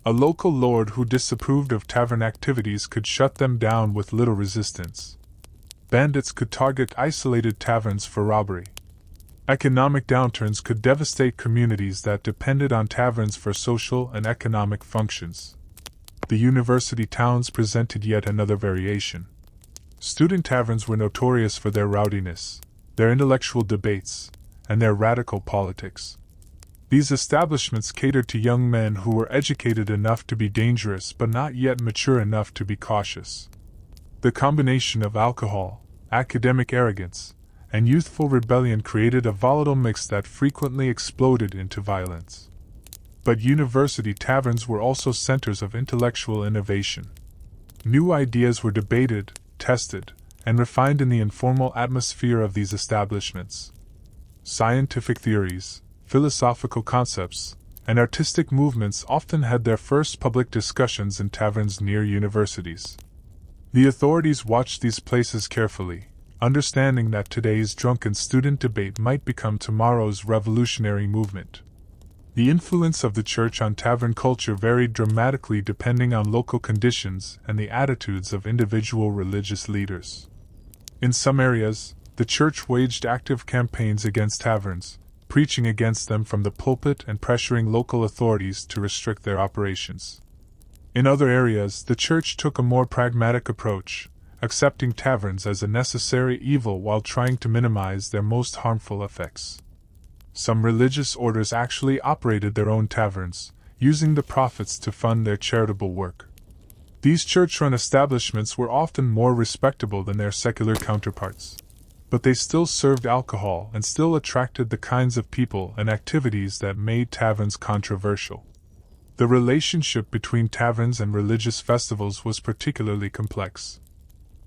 A local lord who disapproved of tavern activities could shut them down with little resistance. Bandits could target isolated taverns for robbery. Economic downturns could devastate communities that depended on taverns for social and economic functions. The university towns presented yet another variation. Student taverns were notorious for their rowdiness, their intellectual debates, and their radical politics. These establishments catered to young men who were educated enough to be dangerous but not yet mature enough to be cautious. The combination of alcohol, academic arrogance, and youthful rebellion created a volatile mix that frequently exploded into violence. But university taverns were also centers of intellectual innovation. New ideas were debated, tested, and refined in the informal atmosphere of these establishments. Scientific theories, philosophical concepts, and artistic movements often had their first public discussions in taverns near universities. The authorities watched these places carefully, understanding that today's drunken student debate might become tomorrow's revolutionary movement. The influence of the church on tavern culture varied dramatically depending on local conditions and the attitudes of individual religious leaders. In some areas, the church waged active campaigns against taverns, preaching against them from the pulpit and pressuring local authorities to restrict their operations. In other areas, the church took a more pragmatic approach, accepting taverns as a necessary evil while trying to minimize their most harmful effects. Some religious orders actually operated their own taverns, using the profits to fund their charitable work. These church-run establishments were often more respectable than their secular counterparts. But they still served alcohol and still attracted the kinds of people and activities that made taverns controversial. The relationship between taverns and religious festivals was particularly complex.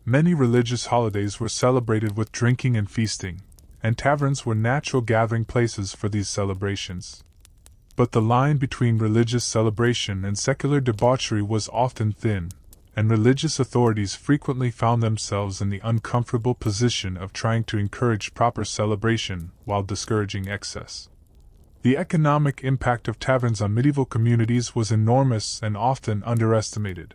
Many religious holidays were celebrated with drinking and feasting, and taverns were natural gathering places for these celebrations. But the line between religious celebration and secular debauchery was often thin, and religious authorities frequently found themselves in the uncomfortable position of trying to encourage proper celebration while discouraging excess. The economic impact of taverns on medieval communities was enormous and often underestimated.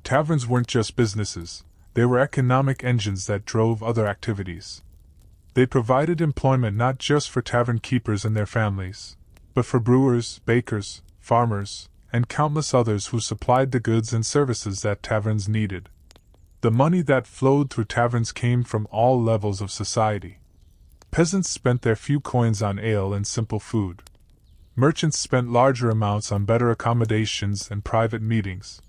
Taverns weren't just businesses, they were economic engines that drove other activities. They provided employment not just for tavern keepers and their families, but for brewers, bakers, farmers, and countless others who supplied the goods and services that taverns needed. The money that flowed through taverns came from all levels of society. Peasants spent their few coins on ale and simple food. Merchants spent larger amounts on better accommodations and private meetings.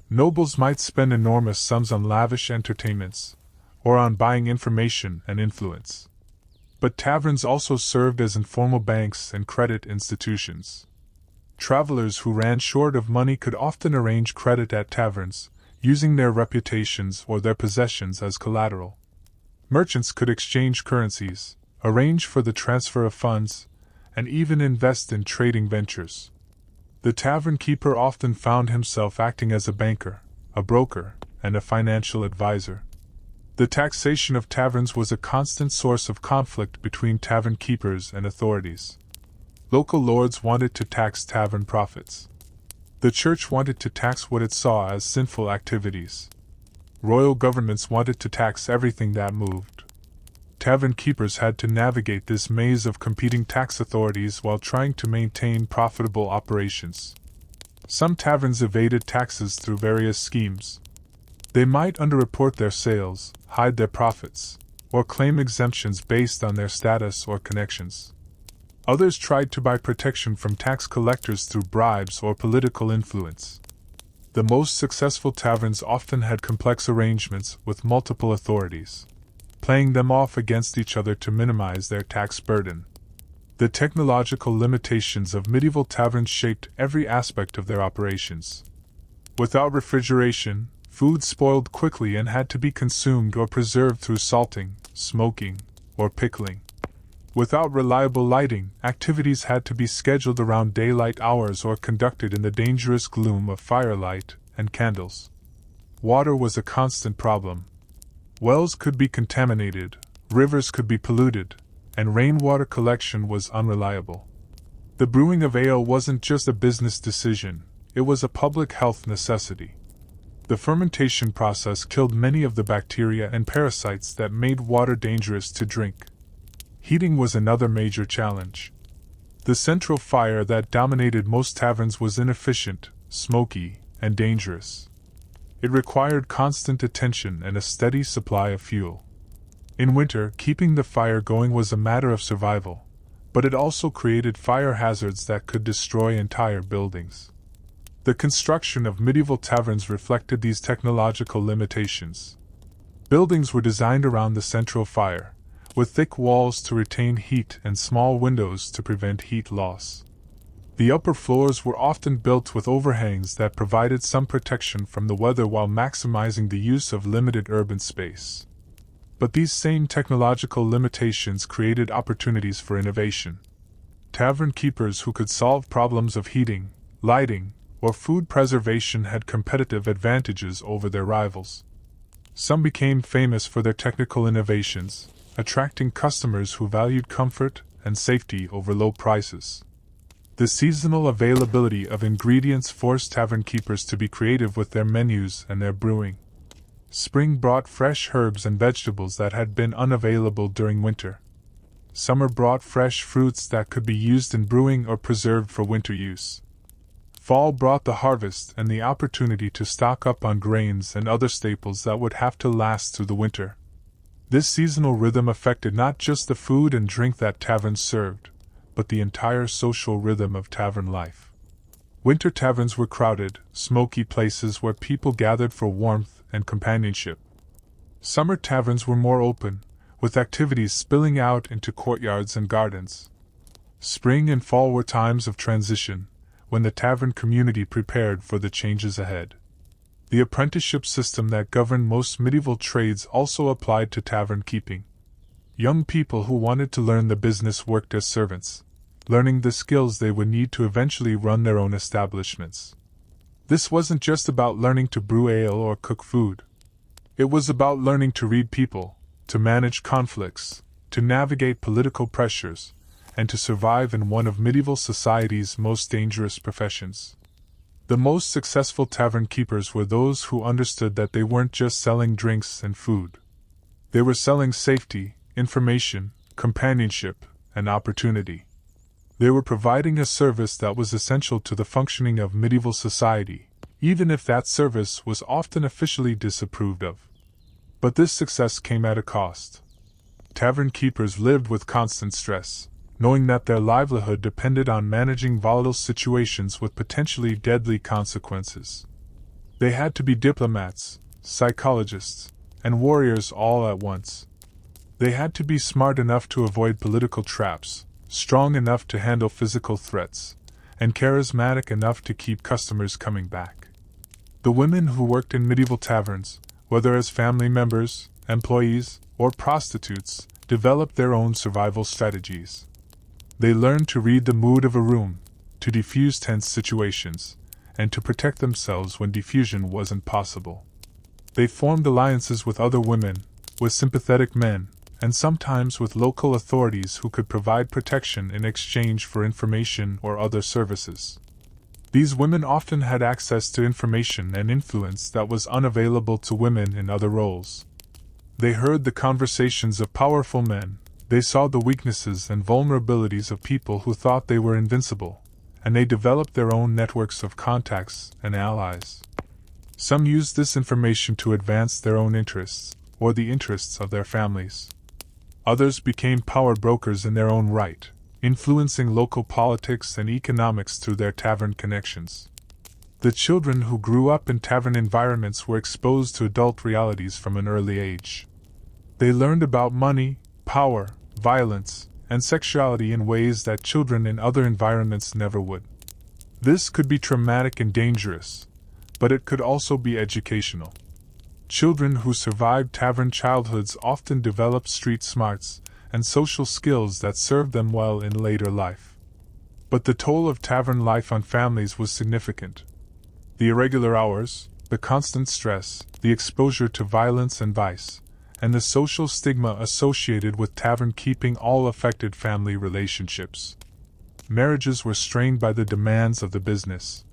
Nobles might spend enormous sums on lavish entertainments, or on buying information and influence. But taverns also served as informal banks and credit institutions. Travelers who ran short of money could often arrange credit at taverns, using their reputations or their possessions as collateral. Merchants could exchange currencies, arrange for the transfer of funds, and even invest in trading ventures. The tavern keeper often found himself acting as a banker, a broker, and a financial advisor. The taxation of taverns was a constant source of conflict between tavern keepers and authorities. Local lords wanted to tax tavern profits. The church wanted to tax what it saw as sinful activities. Royal governments wanted to tax everything that moved. Tavern keepers had to navigate this maze of competing tax authorities while trying to maintain profitable operations. Some taverns evaded taxes through various schemes. They might underreport their sales, hide their profits, or claim exemptions based on their status or connections. Others tried to buy protection from tax collectors through bribes or political influence. The most successful taverns often had complex arrangements with multiple authorities, playing them off against each other to minimize their tax burden. The technological limitations of medieval taverns shaped every aspect of their operations. Without refrigeration, food spoiled quickly and had to be consumed or preserved through salting, smoking, or pickling. Without reliable lighting, activities had to be scheduled around daylight hours or conducted in the dangerous gloom of firelight and candles. Water was a constant problem. Wells could be contaminated, rivers could be polluted, and rainwater collection was unreliable. The brewing of ale wasn't just a business decision, it was a public health necessity. The fermentation process killed many of the bacteria and parasites that made water dangerous to drink. Heating was another major challenge. The central fire that dominated most taverns was inefficient, smoky, and dangerous. It required constant attention and a steady supply of fuel. In winter, keeping the fire going was a matter of survival, but it also created fire hazards that could destroy entire buildings. The construction of medieval taverns reflected these technological limitations. Buildings were designed around the central fire, with thick walls to retain heat and small windows to prevent heat loss. The upper floors were often built with overhangs that provided some protection from the weather while maximizing the use of limited urban space. But these same technological limitations created opportunities for innovation. Tavern keepers who could solve problems of heating, lighting, or food preservation had competitive advantages over their rivals. Some became famous for their technical innovations, attracting customers who valued comfort and safety over low prices. The seasonal availability of ingredients forced tavern keepers to be creative with their menus and their brewing. Spring brought fresh herbs and vegetables that had been unavailable during winter. Summer brought fresh fruits that could be used in brewing or preserved for winter use. Fall brought the harvest and the opportunity to stock up on grains and other staples that would have to last through the winter. This seasonal rhythm affected not just the food and drink that taverns served, but the entire social rhythm of tavern life. Winter taverns were crowded, smoky places where people gathered for warmth and companionship. Summer taverns were more open, with activities spilling out into courtyards and gardens. Spring and fall were times of transition, when the tavern community prepared for the changes ahead. The apprenticeship system that governed most medieval trades also applied to tavern keeping. Young people who wanted to learn the business worked as servants, learning the skills they would need to eventually run their own establishments. This wasn't just about learning to brew ale or cook food. It was about learning to read people, to manage conflicts, to navigate political pressures, and to survive in one of medieval society's most dangerous professions. The most successful tavern keepers were those who understood that they weren't just selling drinks and food. They were selling safety, information, companionship, and opportunity. They were providing a service that was essential to the functioning of medieval society, even if that service was often officially disapproved of. But this success came at a cost. Tavern keepers lived with constant stress, knowing that their livelihood depended on managing volatile situations with potentially deadly consequences. They had to be diplomats, psychologists, and warriors all at once. They had to be smart enough to avoid political traps, strong enough to handle physical threats, and charismatic enough to keep customers coming back. The women who worked in medieval taverns, whether as family members, employees, or prostitutes, developed their own survival strategies. They learned to read the mood of a room, to defuse tense situations, and to protect themselves when diffusion wasn't possible. They formed alliances with other women, with sympathetic men, and sometimes with local authorities who could provide protection in exchange for information or other services. These women often had access to information and influence that was unavailable to women in other roles. They heard the conversations of powerful men. They saw the weaknesses and vulnerabilities of people who thought they were invincible, and they developed their own networks of contacts and allies. Some used this information to advance their own interests, or the interests of their families. Others became power brokers in their own right, influencing local politics and economics through their tavern connections. The children who grew up in tavern environments were exposed to adult realities from an early age. They learned about money, power, violence, and sexuality in ways that children in other environments never would. This could be traumatic and dangerous, but it could also be educational. Children who survived tavern childhoods often developed street smarts, and social skills that served them well in later life. But the toll of tavern life on families was significant. The irregular hours, the constant stress, the exposure to violence and vice, and the social stigma associated with tavern keeping all affected family relationships. Marriages were strained by the demands of the business.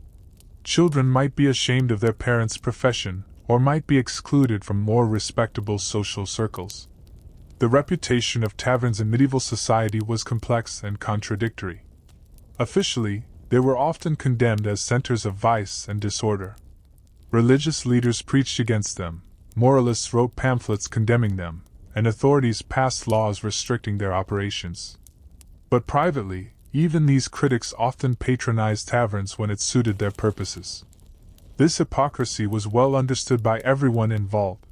Children might be ashamed of their parents' profession, or might be excluded from more respectable social circles. The reputation of taverns in medieval society was complex and contradictory. Officially, they were often condemned as centers of vice and disorder. Religious leaders preached against them, moralists wrote pamphlets condemning them, and authorities passed laws restricting their operations. But privately, even these critics often patronized taverns when it suited their purposes. This hypocrisy was well understood by everyone involved.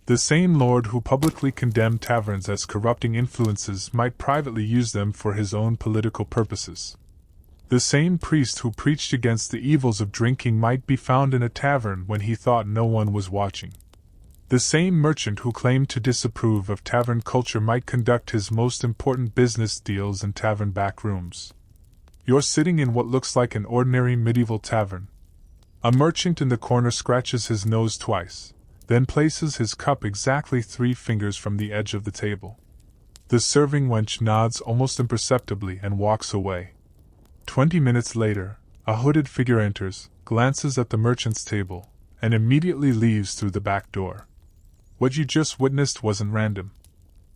The same lord who publicly condemned taverns as corrupting influences might privately use them for his own political purposes. The same priest who preached against the evils of drinking might be found in a tavern when he thought no one was watching. The same merchant who claimed to disapprove of tavern culture might conduct his most important business deals in tavern back rooms. You're sitting in what looks like an ordinary medieval tavern. A merchant in the corner scratches his nose twice, then places his cup exactly 3 fingers from the edge of the table. The serving wench nods almost imperceptibly and walks away. 20 minutes later, a hooded figure enters, glances at the merchant's table, and immediately leaves through the back door. What you just witnessed wasn't random.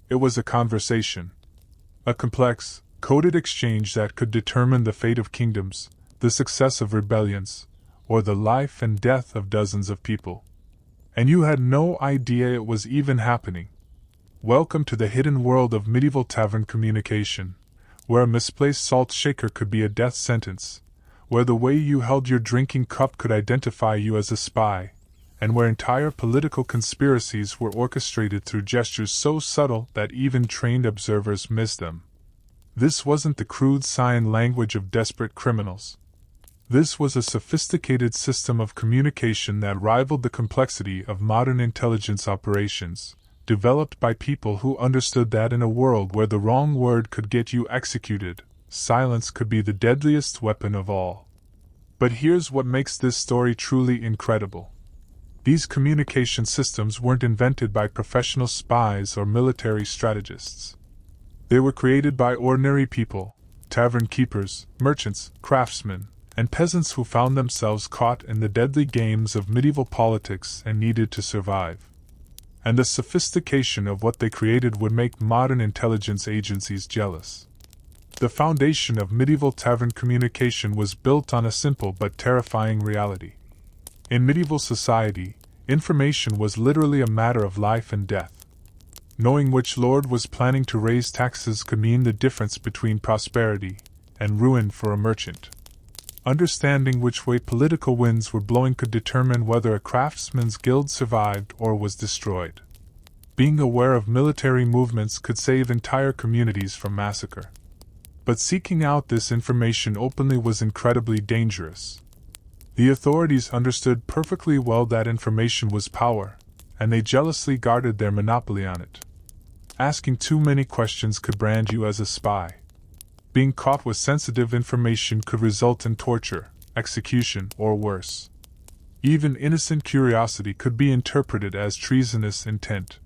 It was a conversation. A complex, coded exchange that could determine the fate of kingdoms, the success of rebellions, or the life and death of dozens of people. And you had no idea it was even happening. Welcome to the hidden world of medieval tavern communication, where a misplaced salt shaker could be a death sentence, where the way you held your drinking cup could identify you as a spy, and where entire political conspiracies were orchestrated through gestures so subtle that even trained observers missed them. This wasn't the crude sign language of desperate criminals. This was a sophisticated system of communication that rivaled the complexity of modern intelligence operations, developed by people who understood that in a world where the wrong word could get you executed, silence could be the deadliest weapon of all. But here's what makes this story truly incredible. These communication systems weren't invented by professional spies or military strategists. They were created by ordinary people, tavern keepers, merchants, craftsmen, and peasants who found themselves caught in the deadly games of medieval politics and needed to survive. And the sophistication of what they created would make modern intelligence agencies jealous. The foundation of medieval tavern communication was built on a simple but terrifying reality. In medieval society, information was literally a matter of life and death. Knowing which lord was planning to raise taxes could mean the difference between prosperity and ruin for a merchant. Understanding which way political winds were blowing could determine whether a craftsman's guild survived or was destroyed. Being aware of military movements could save entire communities from massacre. But seeking out this information openly was incredibly dangerous. The authorities understood perfectly well that information was power, and they jealously guarded their monopoly on it. Asking too many questions could brand you as a spy. Being caught with sensitive information could result in torture, execution, or worse. Even innocent curiosity could be interpreted as treasonous intent.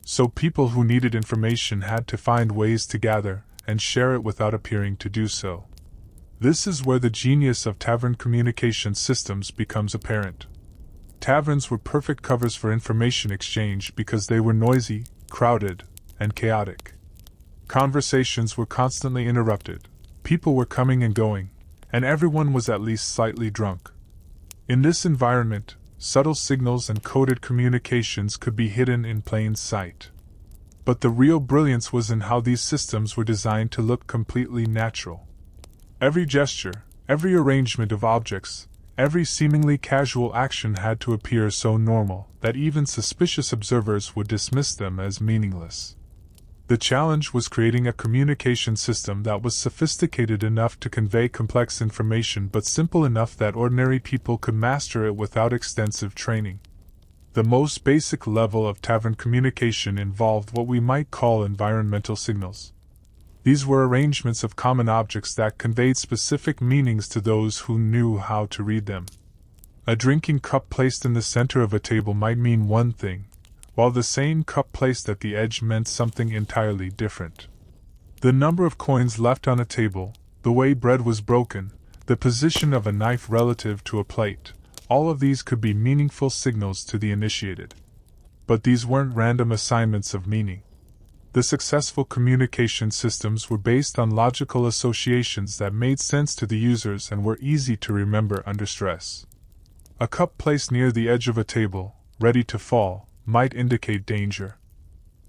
So people who needed information had to find ways to gather and share it without appearing to do so. This is where the genius of tavern communication systems becomes apparent. Taverns were perfect covers for information exchange because they were noisy, crowded, and chaotic. Conversations were constantly interrupted, people were coming and going, and everyone was at least slightly drunk. In this environment, subtle signals and coded communications could be hidden in plain sight. But the real brilliance was in how these systems were designed to look completely natural. Every gesture, every arrangement of objects, every seemingly casual action had to appear so normal that even suspicious observers would dismiss them as meaningless. The challenge was creating a communication system that was sophisticated enough to convey complex information but simple enough that ordinary people could master it without extensive training. The most basic level of tavern communication involved what we might call environmental signals. These were arrangements of common objects that conveyed specific meanings to those who knew how to read them. A drinking cup placed in the center of a table might mean one thing, while the same cup placed at the edge meant something entirely different. The number of coins left on a table, the way bread was broken, the position of a knife relative to a plate, all of these could be meaningful signals to the initiated. But these weren't random assignments of meaning. The successful communication systems were based on logical associations that made sense to the users and were easy to remember under stress. A cup placed near the edge of a table, ready to fall, might indicate danger.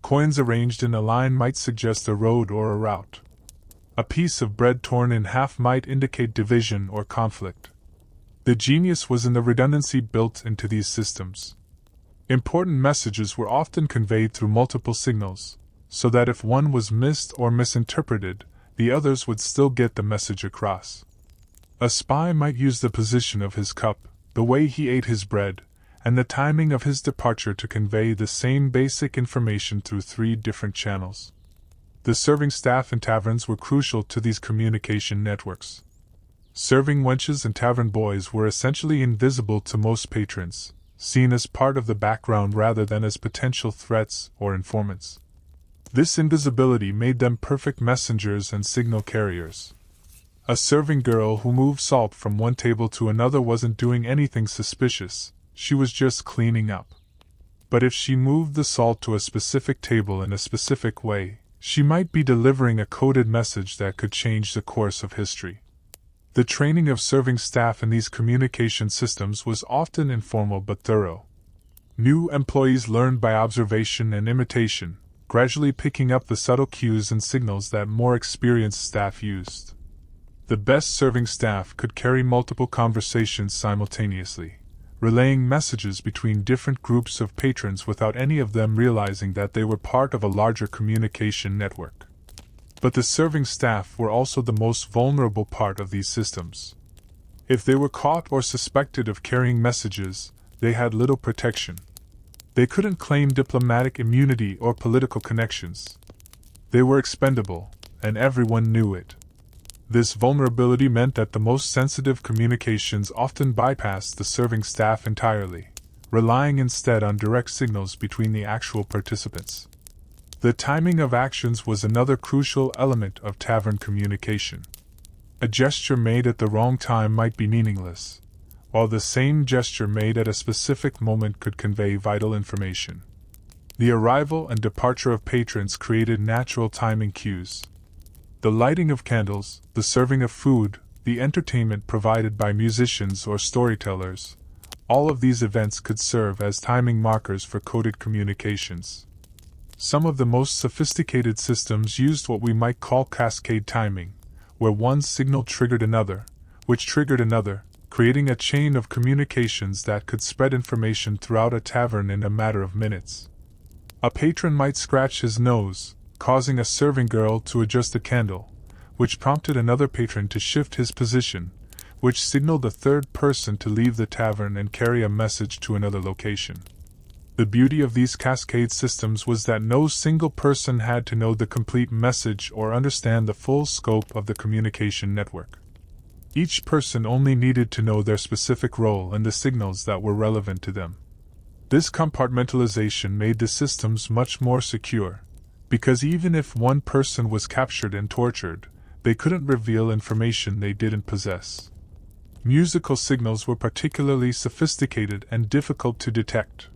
Coins arranged in a line might suggest a road or a route. A piece of bread torn in half might indicate division or conflict. The genius was in the redundancy built into these systems. Important messages were often conveyed through multiple signals, so that if one was missed or misinterpreted, the others would still get the message across. A spy might use the position of his cup, the way he ate his bread, and the timing of his departure to convey the same basic information through 3 different channels. The serving staff in taverns were crucial to these communication networks. Serving wenches and tavern boys were essentially invisible to most patrons, seen as part of the background rather than as potential threats or informants. This invisibility made them perfect messengers and signal carriers. A serving girl who moved salt from one table to another wasn't doing anything suspicious, she was just cleaning up. But if she moved the salt to a specific table in a specific way, she might be delivering a coded message that could change the course of history. The training of serving staff in these communication systems was often informal but thorough. New employees learned by observation and imitation, gradually picking up the subtle cues and signals that more experienced staff used. The best serving staff could carry multiple conversations simultaneously, relaying messages between different groups of patrons without any of them realizing that they were part of a larger communication network. But the serving staff were also the most vulnerable part of these systems. If they were caught or suspected of carrying messages, they had little protection. They couldn't claim diplomatic immunity or political connections. They were expendable, and everyone knew it. This vulnerability meant that the most sensitive communications often bypassed the serving staff entirely, relying instead on direct signals between the actual participants. The timing of actions was another crucial element of tavern communication. A gesture made at the wrong time might be meaningless, while the same gesture made at a specific moment could convey vital information. The arrival and departure of patrons created natural timing cues. The lighting of candles, the serving of food, the entertainment provided by musicians or storytellers, all of these events could serve as timing markers for coded communications. Some of the most sophisticated systems used what we might call cascade timing, where one signal triggered another, which triggered another, creating a chain of communications that could spread information throughout a tavern in a matter of minutes. A patron might scratch his nose, causing a serving girl to adjust a candle, which prompted another patron to shift his position, which signaled a third person to leave the tavern and carry a message to another location. The beauty of these cascade systems was that no single person had to know the complete message or understand the full scope of the communication network. Each person only needed to know their specific role and the signals that were relevant to them. This compartmentalization made the systems much more secure, because even if one person was captured and tortured, they couldn't reveal information they didn't possess. Musical signals were particularly sophisticated and difficult to detect.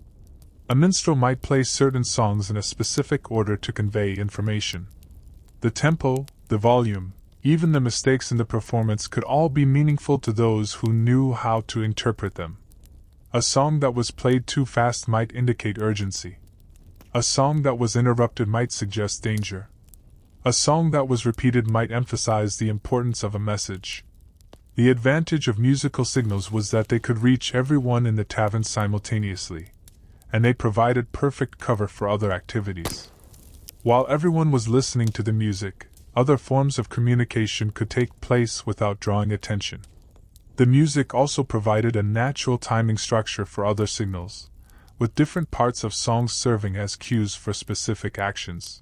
A minstrel might play certain songs in a specific order to convey information. The tempo, the volume, even the mistakes in the performance could all be meaningful to those who knew how to interpret them. A song that was played too fast might indicate urgency. A song that was interrupted might suggest danger. A song that was repeated might emphasize the importance of a message. The advantage of musical signals was that they could reach everyone in the tavern simultaneously, and they provided perfect cover for other activities. While everyone was listening to the music, other forms of communication could take place without drawing attention. The music also provided a natural timing structure for other signals, with different parts of songs serving as cues for specific actions.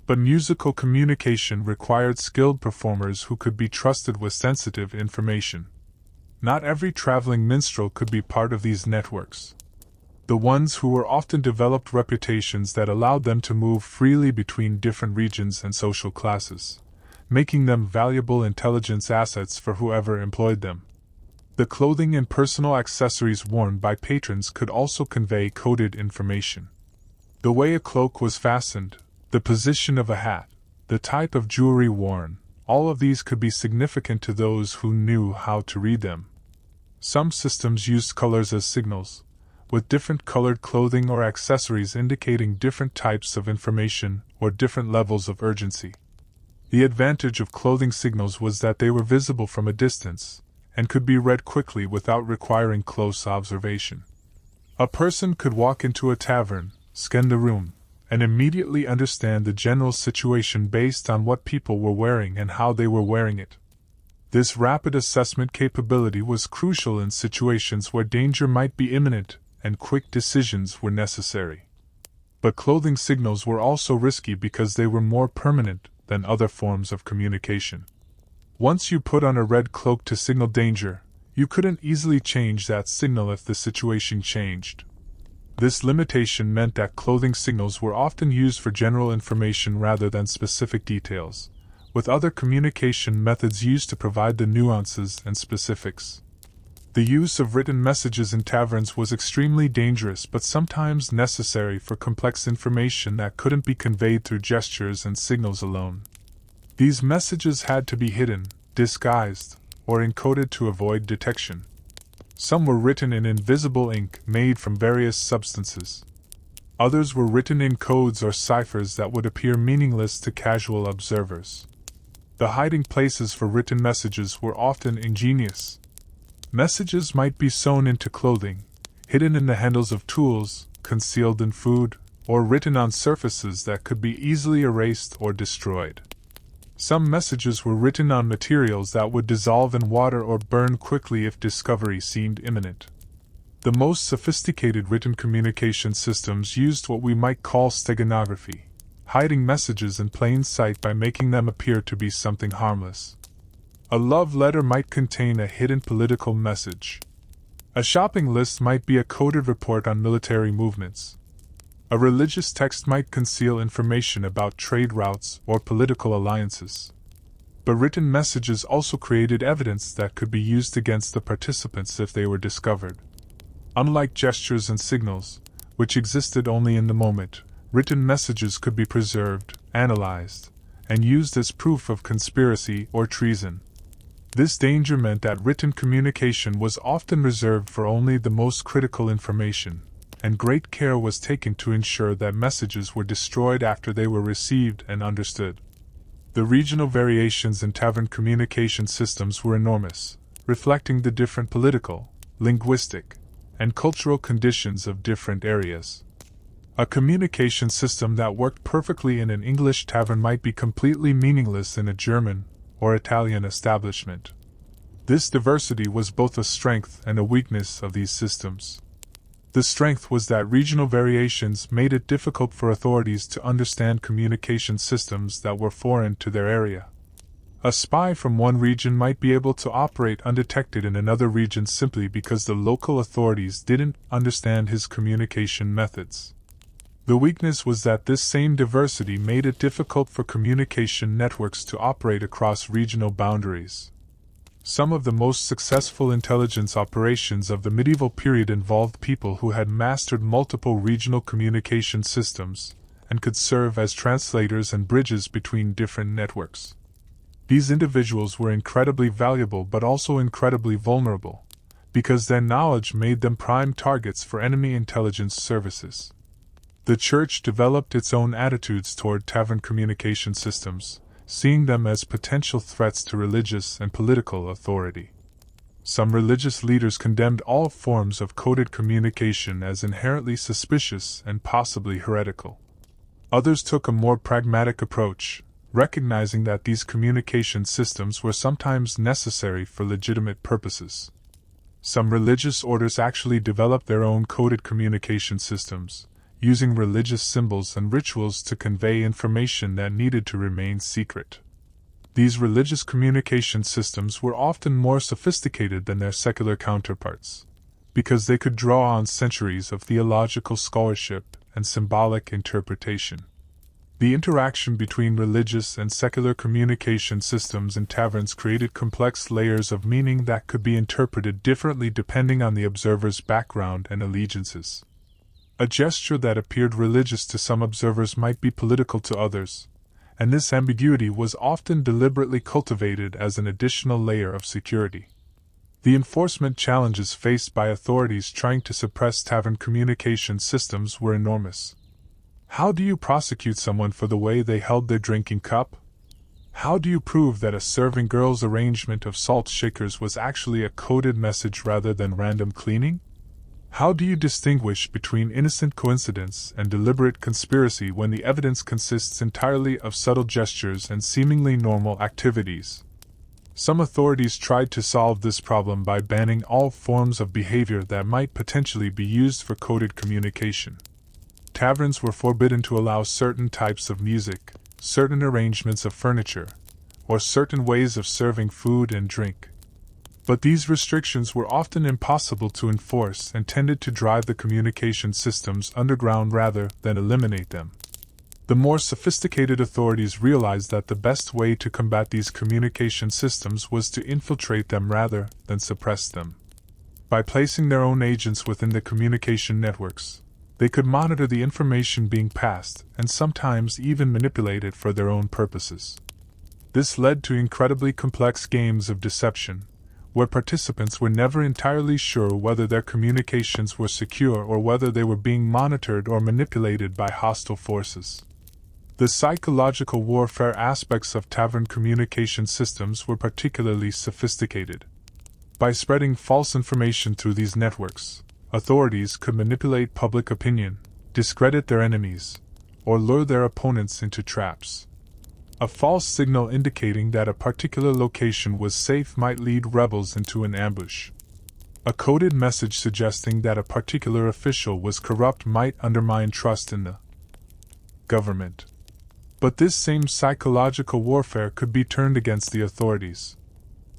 But musical communication required skilled performers who could be trusted with sensitive information. Not every traveling minstrel could be part of these networks. The ones who were often developed reputations that allowed them to move freely between different regions and social classes, making them valuable intelligence assets for whoever employed them. The clothing and personal accessories worn by patrons could also convey coded information. The way a cloak was fastened, the position of a hat, the type of jewelry worn, all of these could be significant to those who knew how to read them. Some systems used colors as signals, with different colored clothing or accessories indicating different types of information or different levels of urgency. The advantage of clothing signals was that they were visible from a distance, and could be read quickly without requiring close observation. A person could walk into a tavern, scan the room, and immediately understand the general situation based on what people were wearing and how they were wearing it. This rapid assessment capability was crucial in situations where danger might be imminent and quick decisions were necessary. But clothing signals were also risky because they were more permanent than other forms of communication. Once you put on a red cloak to signal danger, you couldn't easily change that signal if the situation changed. This limitation meant that clothing signals were often used for general information rather than specific details, with other communication methods used to provide the nuances and specifics. The use of written messages in taverns was extremely dangerous but sometimes necessary for complex information that couldn't be conveyed through gestures and signals alone. These messages had to be hidden, disguised, or encoded to avoid detection. Some were written in invisible ink made from various substances. Others were written in codes or ciphers that would appear meaningless to casual observers. The hiding places for written messages were often ingenious. Messages might be sewn into clothing, hidden in the handles of tools, concealed in food, or written on surfaces that could be easily erased or destroyed. Some messages were written on materials that would dissolve in water or burn quickly if discovery seemed imminent. The most sophisticated written communication systems used what we might call steganography, hiding messages in plain sight by making them appear to be something harmless. A love letter might contain a hidden political message. A shopping list might be a coded report on military movements. A religious text might conceal information about trade routes or political alliances. But written messages also created evidence that could be used against the participants if they were discovered. Unlike gestures and signals, which existed only in the moment, written messages could be preserved, analyzed, and used as proof of conspiracy or treason. This danger meant that written communication was often reserved for only the most critical information, and great care was taken to ensure that messages were destroyed after they were received and understood. The regional variations in tavern communication systems were enormous, reflecting the different political, linguistic, and cultural conditions of different areas. A communication system that worked perfectly in an English tavern might be completely meaningless in a German or Italian establishment. This diversity was both a strength and a weakness of these systems. The strength was that regional variations made it difficult for authorities to understand communication systems that were foreign to their area. A spy from one region might be able to operate undetected in another region simply because the local authorities didn't understand his communication methods. The weakness was that this same diversity made it difficult for communication networks to operate across regional boundaries. Some of the most successful intelligence operations of the medieval period involved people who had mastered multiple regional communication systems and could serve as translators and bridges between different networks. These individuals were incredibly valuable but also incredibly vulnerable, because their knowledge made them prime targets for enemy intelligence services. The Church developed its own attitudes toward tavern communication systems, seeing them as potential threats to religious and political authority. Some religious leaders condemned all forms of coded communication as inherently suspicious and possibly heretical. Others took a more pragmatic approach, recognizing that these communication systems were sometimes necessary for legitimate purposes. Some religious orders actually developed their own coded communication systems, using religious symbols and rituals to convey information that needed to remain secret. These religious communication systems were often more sophisticated than their secular counterparts, because they could draw on centuries of theological scholarship and symbolic interpretation. The interaction between religious and secular communication systems in taverns created complex layers of meaning that could be interpreted differently depending on the observer's background and allegiances. A gesture that appeared religious to some observers might be political to others, and this ambiguity was often deliberately cultivated as an additional layer of security. The enforcement challenges faced by authorities trying to suppress tavern communication systems were enormous. How do you prosecute someone for the way they held their drinking cup? How do you prove that a serving girl's arrangement of salt shakers was actually a coded message rather than random cleaning? How do you distinguish between innocent coincidence and deliberate conspiracy when the evidence consists entirely of subtle gestures and seemingly normal activities? Some authorities tried to solve this problem by banning all forms of behavior that might potentially be used for coded communication. Taverns were forbidden to allow certain types of music, certain arrangements of furniture, or certain ways of serving food and drink. But these restrictions were often impossible to enforce and tended to drive the communication systems underground rather than eliminate them. The more sophisticated authorities realized that the best way to combat these communication systems was to infiltrate them rather than suppress them. By placing their own agents within the communication networks, they could monitor the information being passed and sometimes even manipulate it for their own purposes. This led to incredibly complex games of deception, where participants were never entirely sure whether their communications were secure or whether they were being monitored or manipulated by hostile forces. The psychological warfare aspects of tavern communication systems were particularly sophisticated. By spreading false information through these networks, authorities could manipulate public opinion, discredit their enemies, or lure their opponents into traps. A false signal indicating that a particular location was safe might lead rebels into an ambush. A coded message suggesting that a particular official was corrupt might undermine trust in the government. But this same psychological warfare could be turned against the authorities.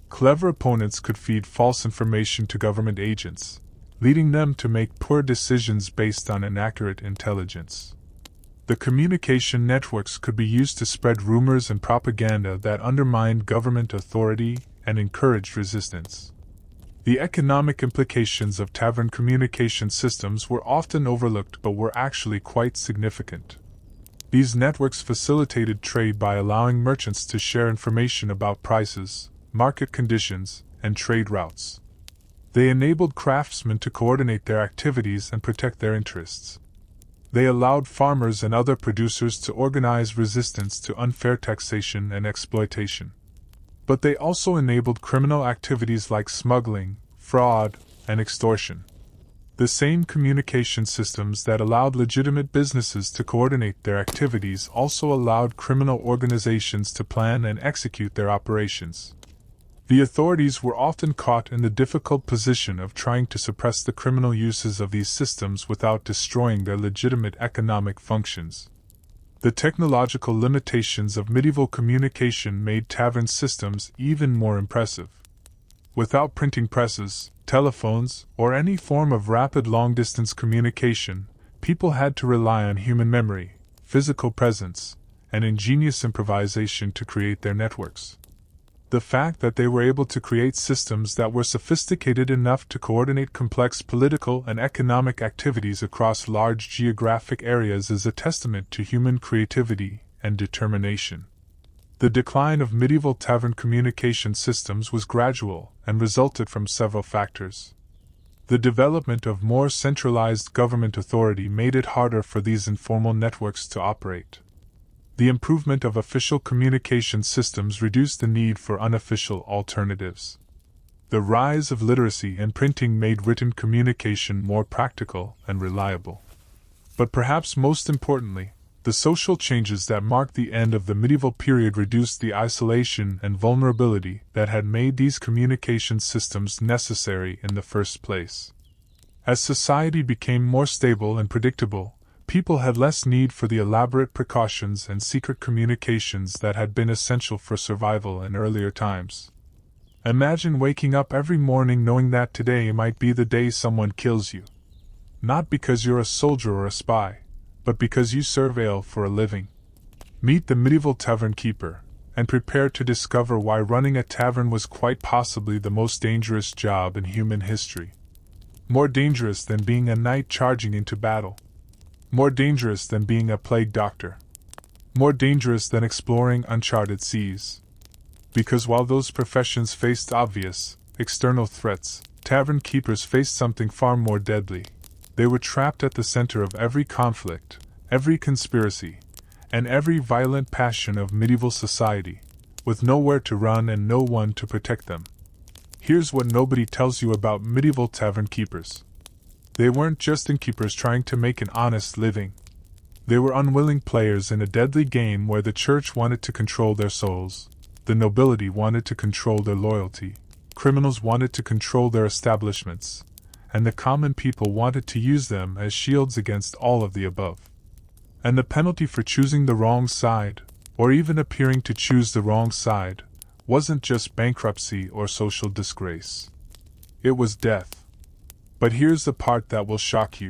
Clever opponents could feed false information to government agents, leading them to make poor decisions based on inaccurate intelligence. The communication networks could be used to spread rumors and propaganda that undermined government authority and encouraged resistance. The economic implications of tavern communication systems were often overlooked but were actually quite significant. These networks facilitated trade by allowing merchants to share information about prices, market conditions, and trade routes. They enabled craftsmen to coordinate their activities and protect their interests. They allowed farmers and other producers to organize resistance to unfair taxation and exploitation. But they also enabled criminal activities like smuggling, fraud, and extortion. The same communication systems that allowed legitimate businesses to coordinate their activities also allowed criminal organizations to plan and execute their operations. The authorities were often caught in the difficult position of trying to suppress the criminal uses of these systems without destroying their legitimate economic functions. The technological limitations of medieval communication made tavern systems even more impressive. Without printing presses, telephones, or any form of rapid long-distance communication, people had to rely on human memory, physical presence, and ingenious improvisation to create their networks. The fact that they were able to create systems that were sophisticated enough to coordinate complex political and economic activities across large geographic areas is a testament to human creativity and determination. The decline of medieval tavern communication systems was gradual and resulted from several factors. The development of more centralized government authority made it harder for these informal networks to operate. The improvement of official communication systems reduced the need for unofficial alternatives. The rise of literacy and printing made written communication more practical and reliable. But perhaps most importantly, the The social changes that marked the end of the medieval period reduced the isolation and vulnerability that had made these communication systems necessary in the first place. As society became more stable and predictable, people had less need for the elaborate precautions and secret communications that had been essential for survival in earlier times. Imagine waking up every morning knowing that today might be the day someone kills you. Not because you're a soldier or a spy, but because you serve ale for a living. Meet the medieval tavern keeper, and prepare to discover why running a tavern was quite possibly the most dangerous job in human history. More dangerous than being a knight charging into battle. More dangerous than being a plague doctor. More dangerous than exploring uncharted seas. Because while those professions faced obvious, external threats, tavern keepers faced something far more deadly. They were trapped at the center of every conflict, every conspiracy, and every violent passion of medieval society, with nowhere to run and no one to protect them. Here's what nobody tells you about medieval tavern keepers. They weren't just innkeepers trying to make an honest living. They were unwilling players in a deadly game where the church wanted to control their souls, the nobility wanted to control their loyalty, criminals wanted to control their establishments, and the common people wanted to use them as shields against all of the above. And the penalty for choosing the wrong side, or even appearing to choose the wrong side, wasn't just bankruptcy or social disgrace. It was death. But here's the part that will shock you.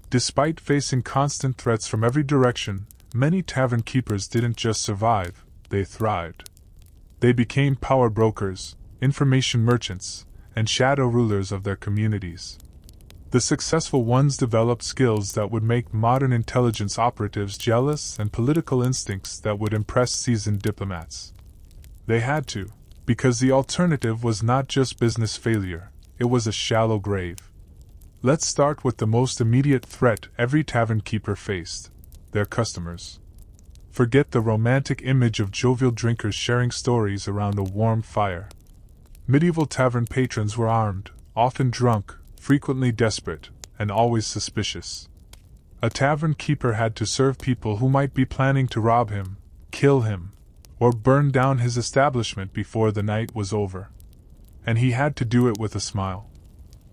Despite facing constant threats from every direction, many tavern keepers didn't just survive, they thrived. They became power brokers, information merchants, and shadow rulers of their communities. The successful ones developed skills that would make modern intelligence operatives jealous and political instincts that would impress seasoned diplomats. They had to, because the alternative was not just business failure, it was a shallow grave. Let's start with the most immediate threat every tavern keeper faced: their customers. Forget the romantic image of jovial drinkers sharing stories around a warm fire. Medieval tavern patrons were armed, often drunk, frequently desperate, and always suspicious. A tavern keeper had to serve people who might be planning to rob him, kill him, or burn down his establishment before the night was over. And he had to do it with a smile.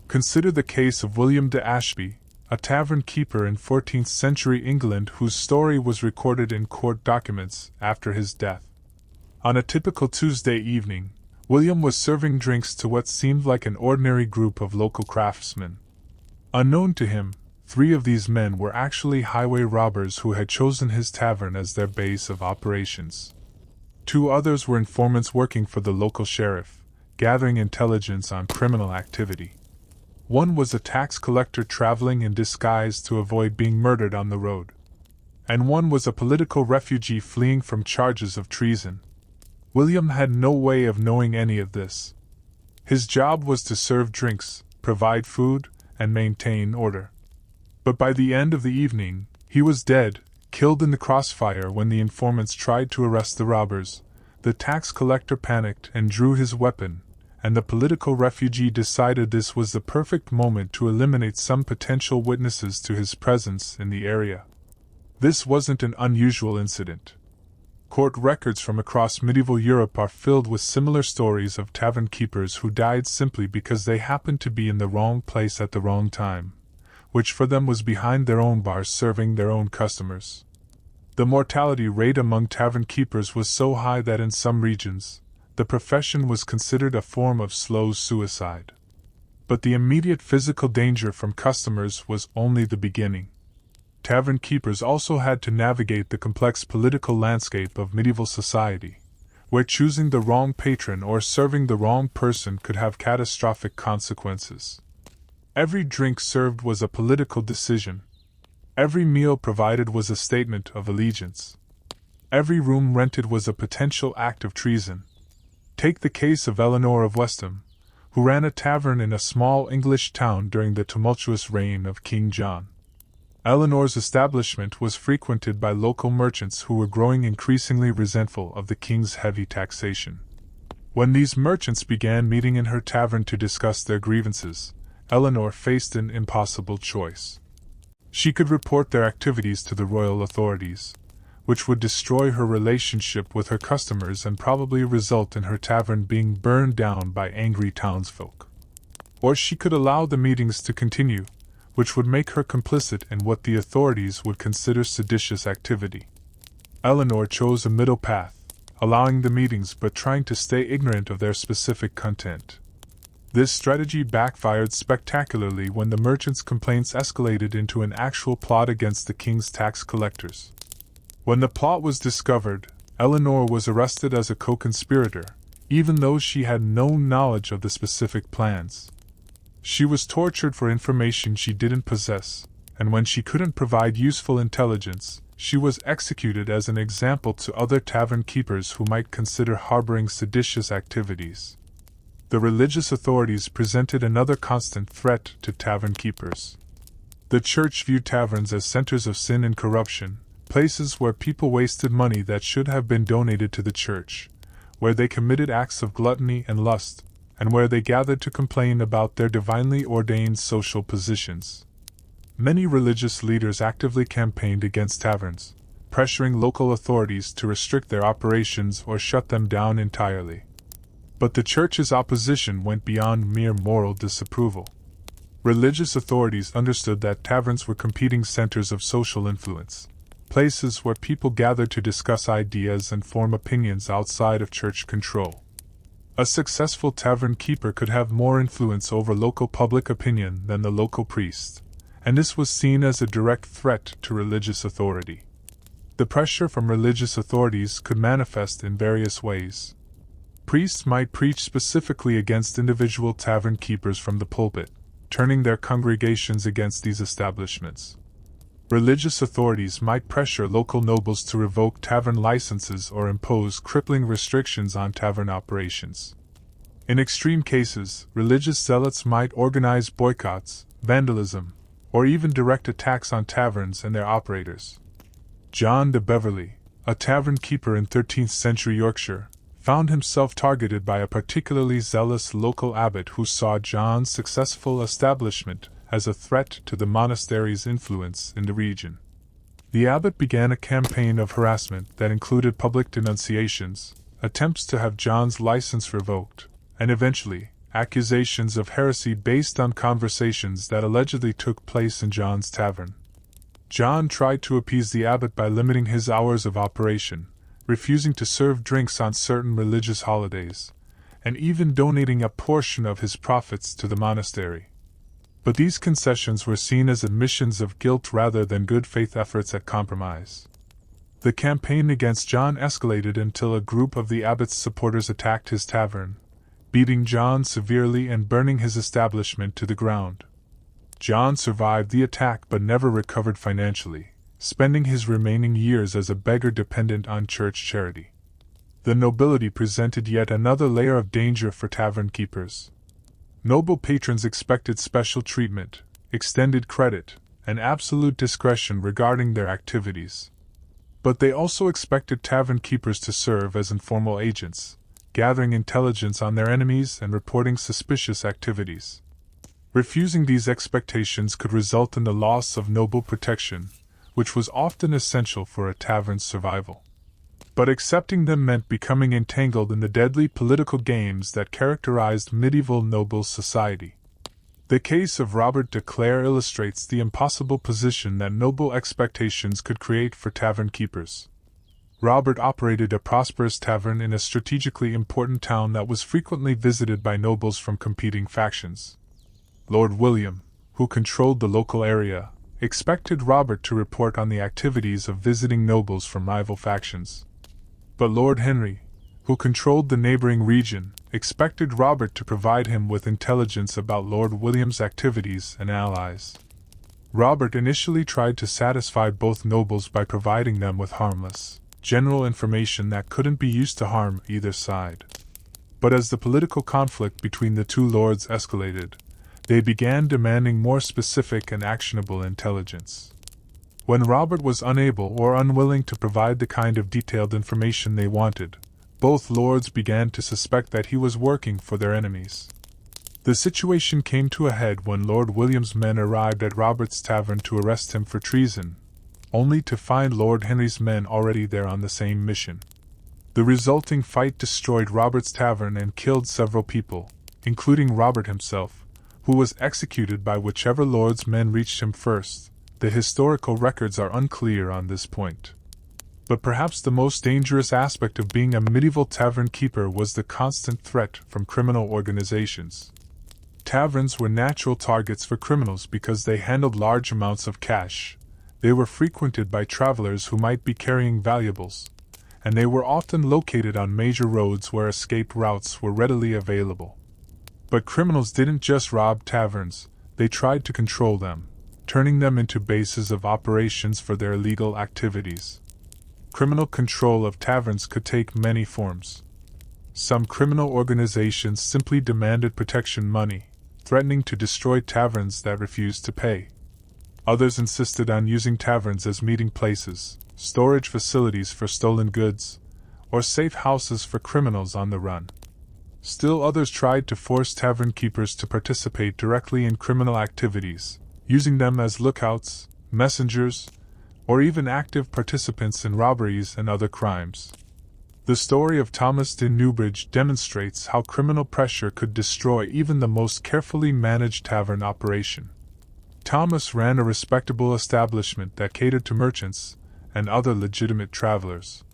Consider the case of William de Ashby, a tavern keeper in 14th century England whose story was recorded in court documents after his death. On a typical Tuesday evening, William was serving drinks to what seemed like an ordinary group of local craftsmen. Unknown to him, 3 of these men were actually highway robbers who had chosen his tavern as their base of operations. 2 others were informants working for the local sheriff, gathering intelligence on criminal activity. 1 was a tax collector traveling in disguise to avoid being murdered on the road. And 1 was a political refugee fleeing from charges of treason. William had no way of knowing any of this. His job was to serve drinks, provide food, and maintain order. But by the end of the evening, he was dead, killed in the crossfire when the informants tried to arrest the robbers. The tax collector panicked and drew his weapon, and the political refugee decided this was the perfect moment to eliminate some potential witnesses to his presence in the area. This wasn't an unusual incident. Court records from across medieval Europe are filled with similar stories of tavern keepers who died simply because they happened to be in the wrong place at the wrong time, which for them was behind their own bars serving their own customers. The mortality rate among tavern keepers was so high that in some regions, the profession was considered a form of slow suicide. But the immediate physical danger from customers was only the beginning. Tavern keepers also had to navigate the complex political landscape of medieval society, where choosing the wrong patron or serving the wrong person could have catastrophic consequences. Every drink served was a political decision. Every meal provided was a statement of allegiance. Every room rented was a potential act of treason. Take the case of Eleanor of Westham, who ran a tavern in a small English town during the tumultuous reign of King John. Eleanor's establishment was frequented by local merchants who were growing increasingly resentful of the king's heavy taxation. When these merchants began meeting in her tavern to discuss their grievances, Eleanor faced an impossible choice. She could report their activities to the royal authorities, which would destroy her relationship with her customers and probably result in her tavern being burned down by angry townsfolk. Or she could allow the meetings to continue, which would make her complicit in what the authorities would consider seditious activity. Eleanor chose a middle path, allowing the meetings but trying to stay ignorant of their specific content. This strategy backfired spectacularly when the merchants' complaints escalated into an actual plot against the king's tax collectors. When the plot was discovered, Eleanor was arrested as a co-conspirator, even though she had no knowledge of the specific plans. She was tortured for information she didn't possess, and when she couldn't provide useful intelligence, she was executed as an example to other tavern keepers who might consider harboring seditious activities. The religious authorities presented another constant threat to tavern keepers. The church viewed taverns as centers of sin and corruption, places where people wasted money that should have been donated to the church, where they committed acts of gluttony and lust, and where they gathered to complain about their divinely ordained social positions. Many religious leaders actively campaigned against taverns, pressuring local authorities to restrict their operations or shut them down entirely. But the church's opposition went beyond mere moral disapproval. Religious authorities understood that taverns were competing centers of social influence, places where people gathered to discuss ideas and form opinions outside of church control. A successful tavern keeper could have more influence over local public opinion than the local priest, and this was seen as a direct threat to religious authority. The pressure from religious authorities could manifest in various ways. Priests might preach specifically against individual tavern keepers from the pulpit, turning their congregations against these establishments. Religious authorities might pressure local nobles to revoke tavern licenses or impose crippling restrictions on tavern operations. In extreme cases, religious zealots might organize boycotts, vandalism, or even direct attacks on taverns and their operators. John de Beverley, a tavern keeper in 13th century Yorkshire, found himself targeted by a particularly zealous local abbot who saw John's successful establishment as a threat to the monastery's influence in the region. The abbot began a campaign of harassment that included public denunciations, attempts to have John's license revoked, and eventually, accusations of heresy based on conversations that allegedly took place in John's tavern. John tried to appease the abbot by limiting his hours of operation, refusing to serve drinks on certain religious holidays, and even donating a portion of his profits to the monastery. But these concessions were seen as admissions of guilt rather than good faith efforts at compromise. The campaign against John escalated until a group of the abbot's supporters attacked his tavern, beating John severely and burning his establishment to the ground. John survived the attack but never recovered financially, spending his remaining years as a beggar dependent on church charity. The nobility presented yet another layer of danger for tavern keepers. Noble patrons expected special treatment, extended credit, and absolute discretion regarding their activities. But they also expected tavern keepers to serve as informal agents, gathering intelligence on their enemies and reporting suspicious activities. Refusing these expectations could result in the loss of noble protection, which was often essential for a tavern's survival. But accepting them meant becoming entangled in the deadly political games that characterized medieval noble society. The case of Robert de Clare illustrates the impossible position that noble expectations could create for tavern keepers. Robert operated a prosperous tavern in a strategically important town that was frequently visited by nobles from competing factions. Lord William, who controlled the local area, expected Robert to report on the activities of visiting nobles from rival factions. But Lord Henry, who controlled the neighboring region, expected Robert to provide him with intelligence about Lord William's activities and allies. Robert initially tried to satisfy both nobles by providing them with harmless, general information that couldn't be used to harm either side. But as the political conflict between the two lords escalated, they began demanding more specific and actionable intelligence. When Robert was unable or unwilling to provide the kind of detailed information they wanted, both lords began to suspect that he was working for their enemies. The situation came to a head when Lord William's men arrived at Robert's tavern to arrest him for treason, only to find Lord Henry's men already there on the same mission. The resulting fight destroyed Robert's tavern and killed several people, including Robert himself, who was executed by whichever lord's men reached him first. The historical records are unclear on this point. But perhaps the most dangerous aspect of being a medieval tavern keeper was the constant threat from criminal organizations. Taverns were natural targets for criminals because they handled large amounts of cash. They were frequented by travelers who might be carrying valuables, and they were often located on major roads where escape routes were readily available. But criminals didn't just rob taverns, they tried to control them, turning them into bases of operations for their illegal activities. Criminal control of taverns could take many forms. Some criminal organizations simply demanded protection money, threatening to destroy taverns that refused to pay. Others insisted on using taverns as meeting places, storage facilities for stolen goods, or safe houses for criminals on the run. Still others tried to force tavern keepers to participate directly in criminal activities, using them as lookouts, messengers, or even active participants in robberies and other crimes. The story of Thomas de Newbridge demonstrates how criminal pressure could destroy even the most carefully managed tavern operation. Thomas ran a respectable establishment that catered to merchants and other legitimate travelers.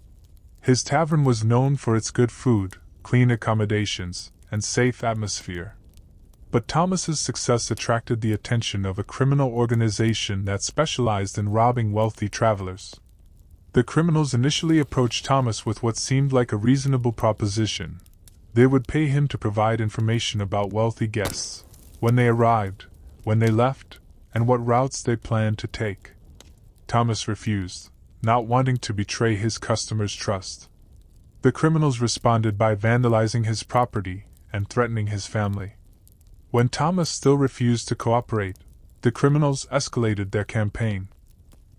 His tavern was known for its good food, clean accommodations, and safe atmosphere. But Thomas's success attracted the attention of a criminal organization that specialized in robbing wealthy travelers. The criminals initially approached Thomas with what seemed like a reasonable proposition. They would pay him to provide information about wealthy guests, when they arrived, when they left, and what routes they planned to take. Thomas refused, not wanting to betray his customers' trust. The criminals responded by vandalizing his property and threatening his family. When Thomas still refused to cooperate, the criminals escalated their campaign.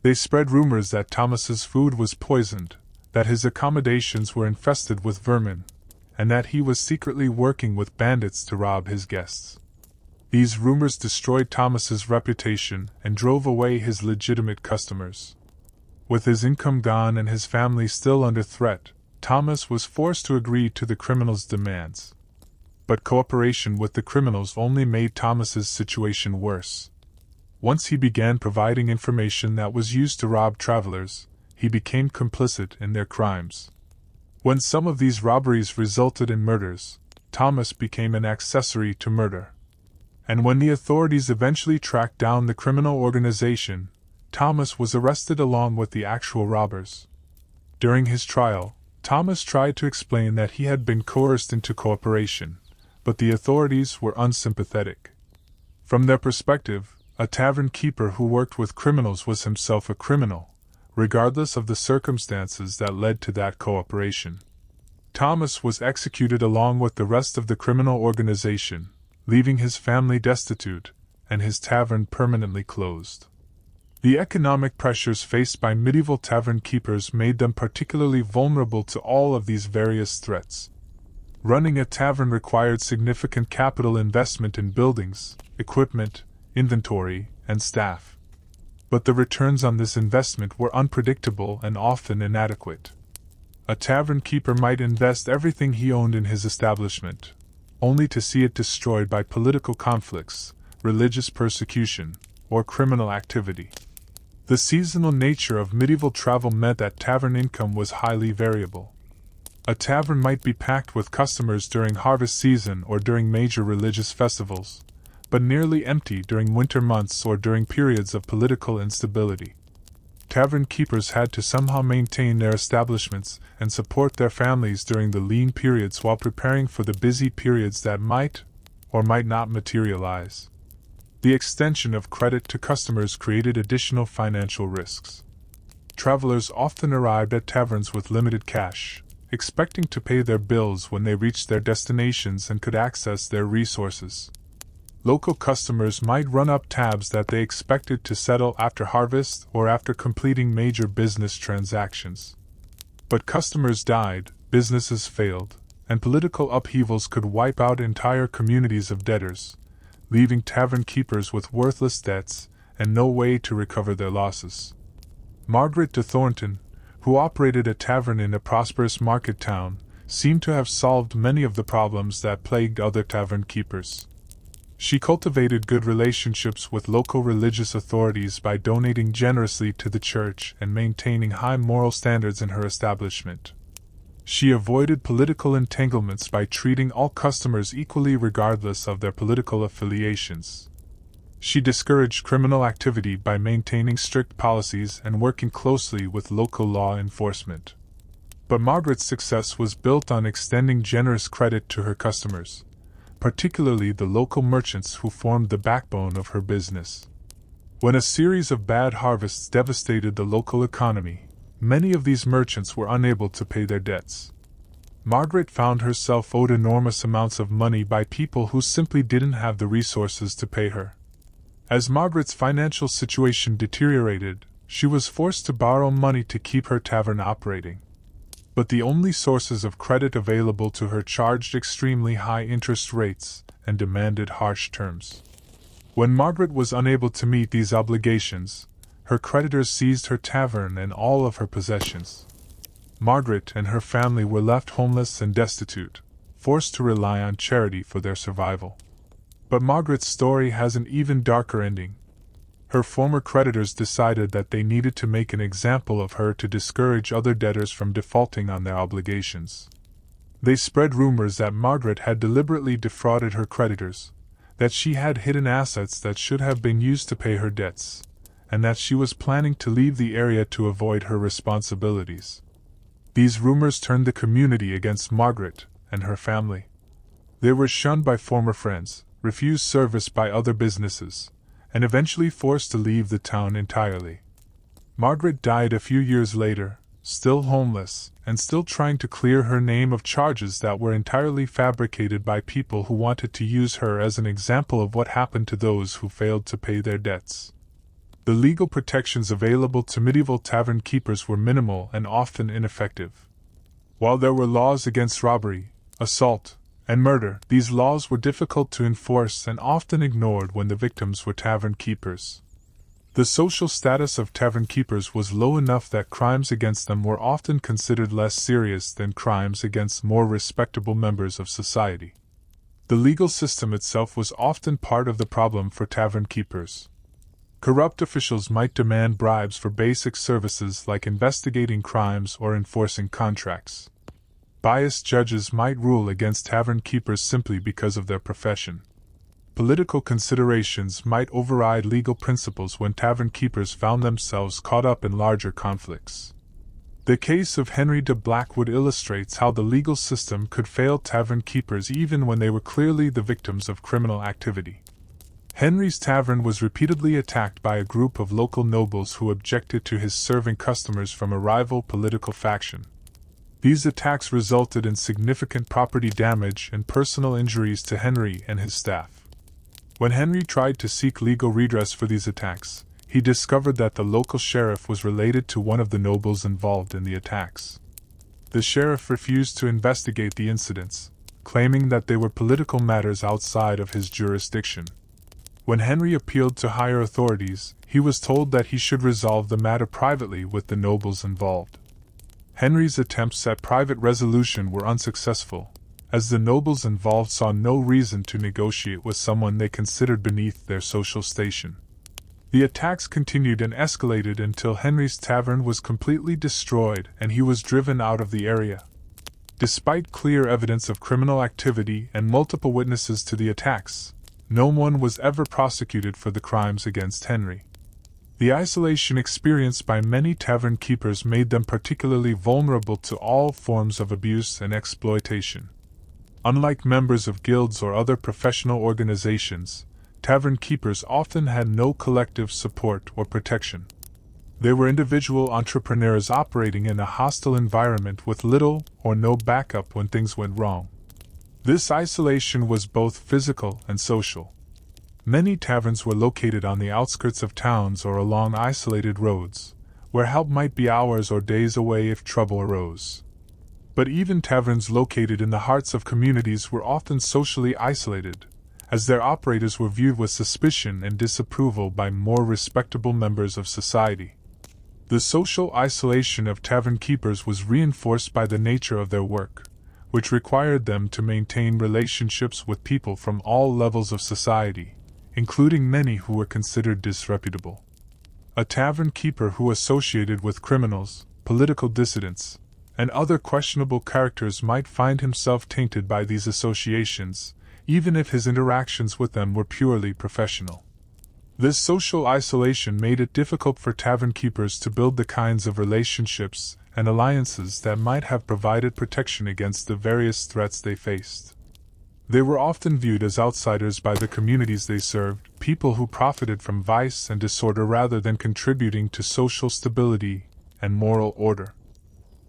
They spread rumors that Thomas's food was poisoned, that his accommodations were infested with vermin, and that he was secretly working with bandits to rob his guests. These rumors destroyed Thomas's reputation and drove away his legitimate customers. With his income gone and his family still under threat, Thomas was forced to agree to the criminals' demands. But cooperation with the criminals only made Thomas's situation worse. Once he began providing information that was used to rob travelers, he became complicit in their crimes. When some of these robberies resulted in murders, Thomas became an accessory to murder. And when the authorities eventually tracked down the criminal organization, Thomas was arrested along with the actual robbers. During his trial, Thomas tried to explain that he had been coerced into cooperation, but the authorities were unsympathetic. From their perspective, a tavern keeper who worked with criminals was himself a criminal, regardless of the circumstances that led to that cooperation. Thomas was executed along with the rest of the criminal organization, leaving his family destitute, and his tavern permanently closed. The economic pressures faced by medieval tavern keepers made them particularly vulnerable to all of these various threats. Running a tavern required significant capital investment in buildings, equipment, inventory, and staff. But the returns on this investment were unpredictable and often inadequate. A tavern keeper might invest everything he owned in his establishment, only to see it destroyed by political conflicts, religious persecution, or criminal activity. The seasonal nature of medieval travel meant that tavern income was highly variable. A tavern might be packed with customers during harvest season or during major religious festivals, but nearly empty during winter months or during periods of political instability. Tavern keepers had to somehow maintain their establishments and support their families during the lean periods while preparing for the busy periods that might or might not materialize. The extension of credit to customers created additional financial risks. Travelers often arrived at taverns with limited cash, expecting to pay their bills when they reached their destinations and could access their resources. Local customers might run up tabs that they expected to settle after harvest or after completing major business transactions. But customers died, businesses failed, and political upheavals could wipe out entire communities of debtors, leaving tavern keepers with worthless debts and no way to recover their losses. Margaret de Thornton, who operated a tavern in a prosperous market town, seemed to have solved many of the problems that plagued other tavern keepers. She cultivated good relationships with local religious authorities by donating generously to the church and maintaining high moral standards in her establishment. She avoided political entanglements by treating all customers equally regardless of their political affiliations. She discouraged criminal activity by maintaining strict policies and working closely with local law enforcement. But Margaret's success was built on extending generous credit to her customers, particularly the local merchants who formed the backbone of her business. When a series of bad harvests devastated the local economy, many of these merchants were unable to pay their debts. Margaret found herself owed enormous amounts of money by people who simply didn't have the resources to pay her. As Margaret's financial situation deteriorated, she was forced to borrow money to keep her tavern operating. But the only sources of credit available to her charged extremely high interest rates and demanded harsh terms. When Margaret was unable to meet these obligations, her creditors seized her tavern and all of her possessions. Margaret and her family were left homeless and destitute, forced to rely on charity for their survival. But Margaret's story has an even darker ending. Her former creditors decided that they needed to make an example of her to discourage other debtors from defaulting on their obligations. They spread rumors that Margaret had deliberately defrauded her creditors, that she had hidden assets that should have been used to pay her debts, and that she was planning to leave the area to avoid her responsibilities. These rumors turned the community against Margaret and her family. They were shunned by former friends, refused service by other businesses, and eventually forced to leave the town entirely. Margaret died a few years later, still homeless, and still trying to clear her name of charges that were entirely fabricated by people who wanted to use her as an example of what happened to those who failed to pay their debts. The legal protections available to medieval tavern keepers were minimal and often ineffective. While there were laws against robbery, assault, and murder, these laws were difficult to enforce and often ignored when the victims were tavern keepers. The social status of tavern keepers was low enough that crimes against them were often considered less serious than crimes against more respectable members of society. The legal system itself was often part of the problem for tavern keepers. Corrupt officials might demand bribes for basic services like investigating crimes or enforcing contracts. Biased judges might rule against tavern keepers simply because of their profession. Political considerations might override legal principles when tavern keepers found themselves caught up in larger conflicts. The case of Henry de Blackwood illustrates how the legal system could fail tavern keepers even when they were clearly the victims of criminal activity. Henry's tavern was repeatedly attacked by a group of local nobles who objected to his serving customers from a rival political faction. These attacks resulted in significant property damage and personal injuries to Henry and his staff. When Henry tried to seek legal redress for these attacks, he discovered that the local sheriff was related to one of the nobles involved in the attacks. The sheriff refused to investigate the incidents, claiming that they were political matters outside of his jurisdiction. When Henry appealed to higher authorities, he was told that he should resolve the matter privately with the nobles involved. Henry's attempts at private resolution were unsuccessful, as the nobles involved saw no reason to negotiate with someone they considered beneath their social station. The attacks continued and escalated until Henry's tavern was completely destroyed and he was driven out of the area. Despite clear evidence of criminal activity and multiple witnesses to the attacks, no one was ever prosecuted for the crimes against Henry. The isolation experienced by many tavern keepers made them particularly vulnerable to all forms of abuse and exploitation. Unlike members of guilds or other professional organizations, tavern keepers often had no collective support or protection. They were individual entrepreneurs operating in a hostile environment with little or no backup when things went wrong. This isolation was both physical and social. Many taverns were located on the outskirts of towns or along isolated roads, where help might be hours or days away if trouble arose. But even taverns located in the hearts of communities were often socially isolated, as their operators were viewed with suspicion and disapproval by more respectable members of society. The social isolation of tavern keepers was reinforced by the nature of their work, which required them to maintain relationships with people from all levels of society, including many who were considered disreputable. A tavern keeper who associated with criminals, political dissidents, and other questionable characters might find himself tainted by these associations, even if his interactions with them were purely professional. This social isolation made it difficult for tavern keepers to build the kinds of relationships and alliances that might have provided protection against the various threats they faced. They were often viewed as outsiders by the communities they served, people who profited from vice and disorder rather than contributing to social stability and moral order.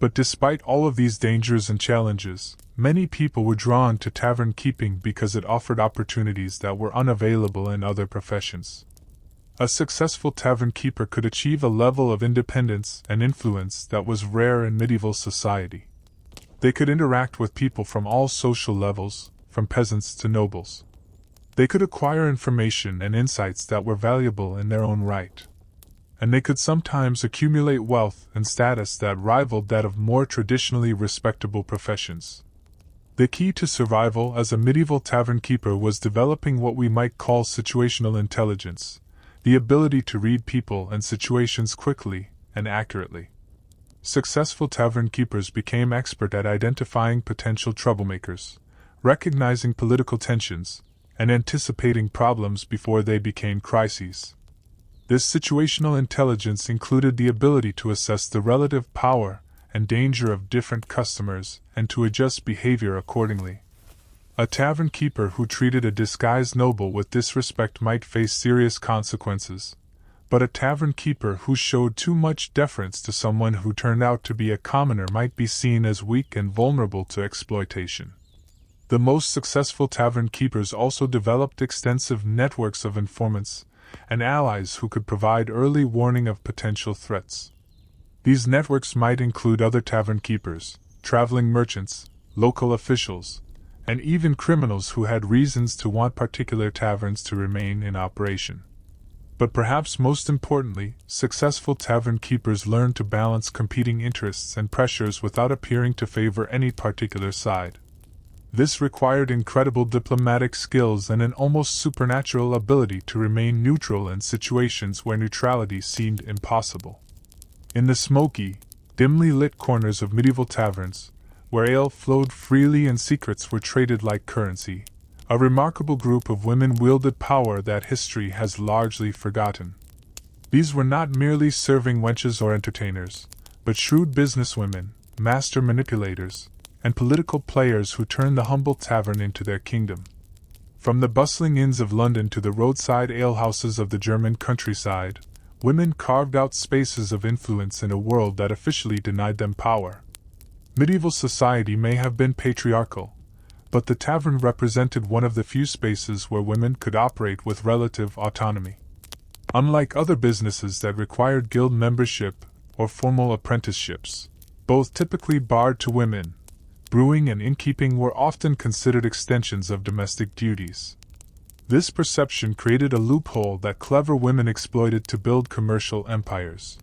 But despite all of these dangers and challenges, many people were drawn to tavern keeping because it offered opportunities that were unavailable in other professions. A successful tavern keeper could achieve a level of independence and influence that was rare in medieval society. They could interact with people from all social levels, from peasants to nobles. They could acquire information and insights that were valuable in their own right. And they could sometimes accumulate wealth and status that rivaled that of more traditionally respectable professions. The key to survival as a medieval tavern keeper was developing what we might call situational intelligence, the ability to read people and situations quickly and accurately. Successful tavern keepers became expert at identifying potential troublemakers, recognizing political tensions, and anticipating problems before they became crises. This situational intelligence included the ability to assess the relative power and danger of different customers and to adjust behavior accordingly. A tavern keeper who treated a disguised noble with disrespect might face serious consequences, but a tavern keeper who showed too much deference to someone who turned out to be a commoner might be seen as weak and vulnerable to exploitation. The most successful tavern keepers also developed extensive networks of informants and allies who could provide early warning of potential threats. These networks might include other tavern keepers, traveling merchants, local officials, and even criminals who had reasons to want particular taverns to remain in operation. But perhaps most importantly, successful tavern keepers learned to balance competing interests and pressures without appearing to favor any particular side. This required incredible diplomatic skills and an almost supernatural ability to remain neutral in situations where neutrality seemed impossible. In the smoky, dimly lit corners of medieval taverns, where ale flowed freely and secrets were traded like currency, a remarkable group of women wielded power that history has largely forgotten. These were not merely serving wenches or entertainers, but shrewd businesswomen, master manipulators, and political players who turned the humble tavern into their kingdom. From the bustling inns of London to the roadside alehouses of the German countryside, women carved out spaces of influence in a world that officially denied them power. Medieval society may have been patriarchal, but the tavern represented one of the few spaces where women could operate with relative autonomy. Unlike other businesses that required guild membership or formal apprenticeships, both typically barred to women, brewing and innkeeping were often considered extensions of domestic duties. This perception created a loophole that clever women exploited to build commercial empires.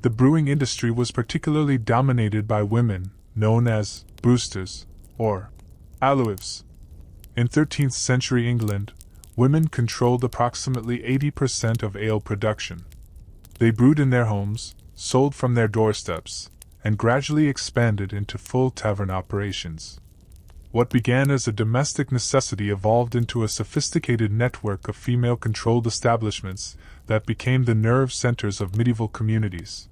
The brewing industry was particularly dominated by women, known as brewsters, or alewives. In 13th century England, women controlled approximately 80% of ale production. They brewed in their homes, sold from their doorsteps, and gradually expanded into full tavern operations. What began as a domestic necessity evolved into a sophisticated network of female-controlled establishments that became the nerve centers of medieval communities.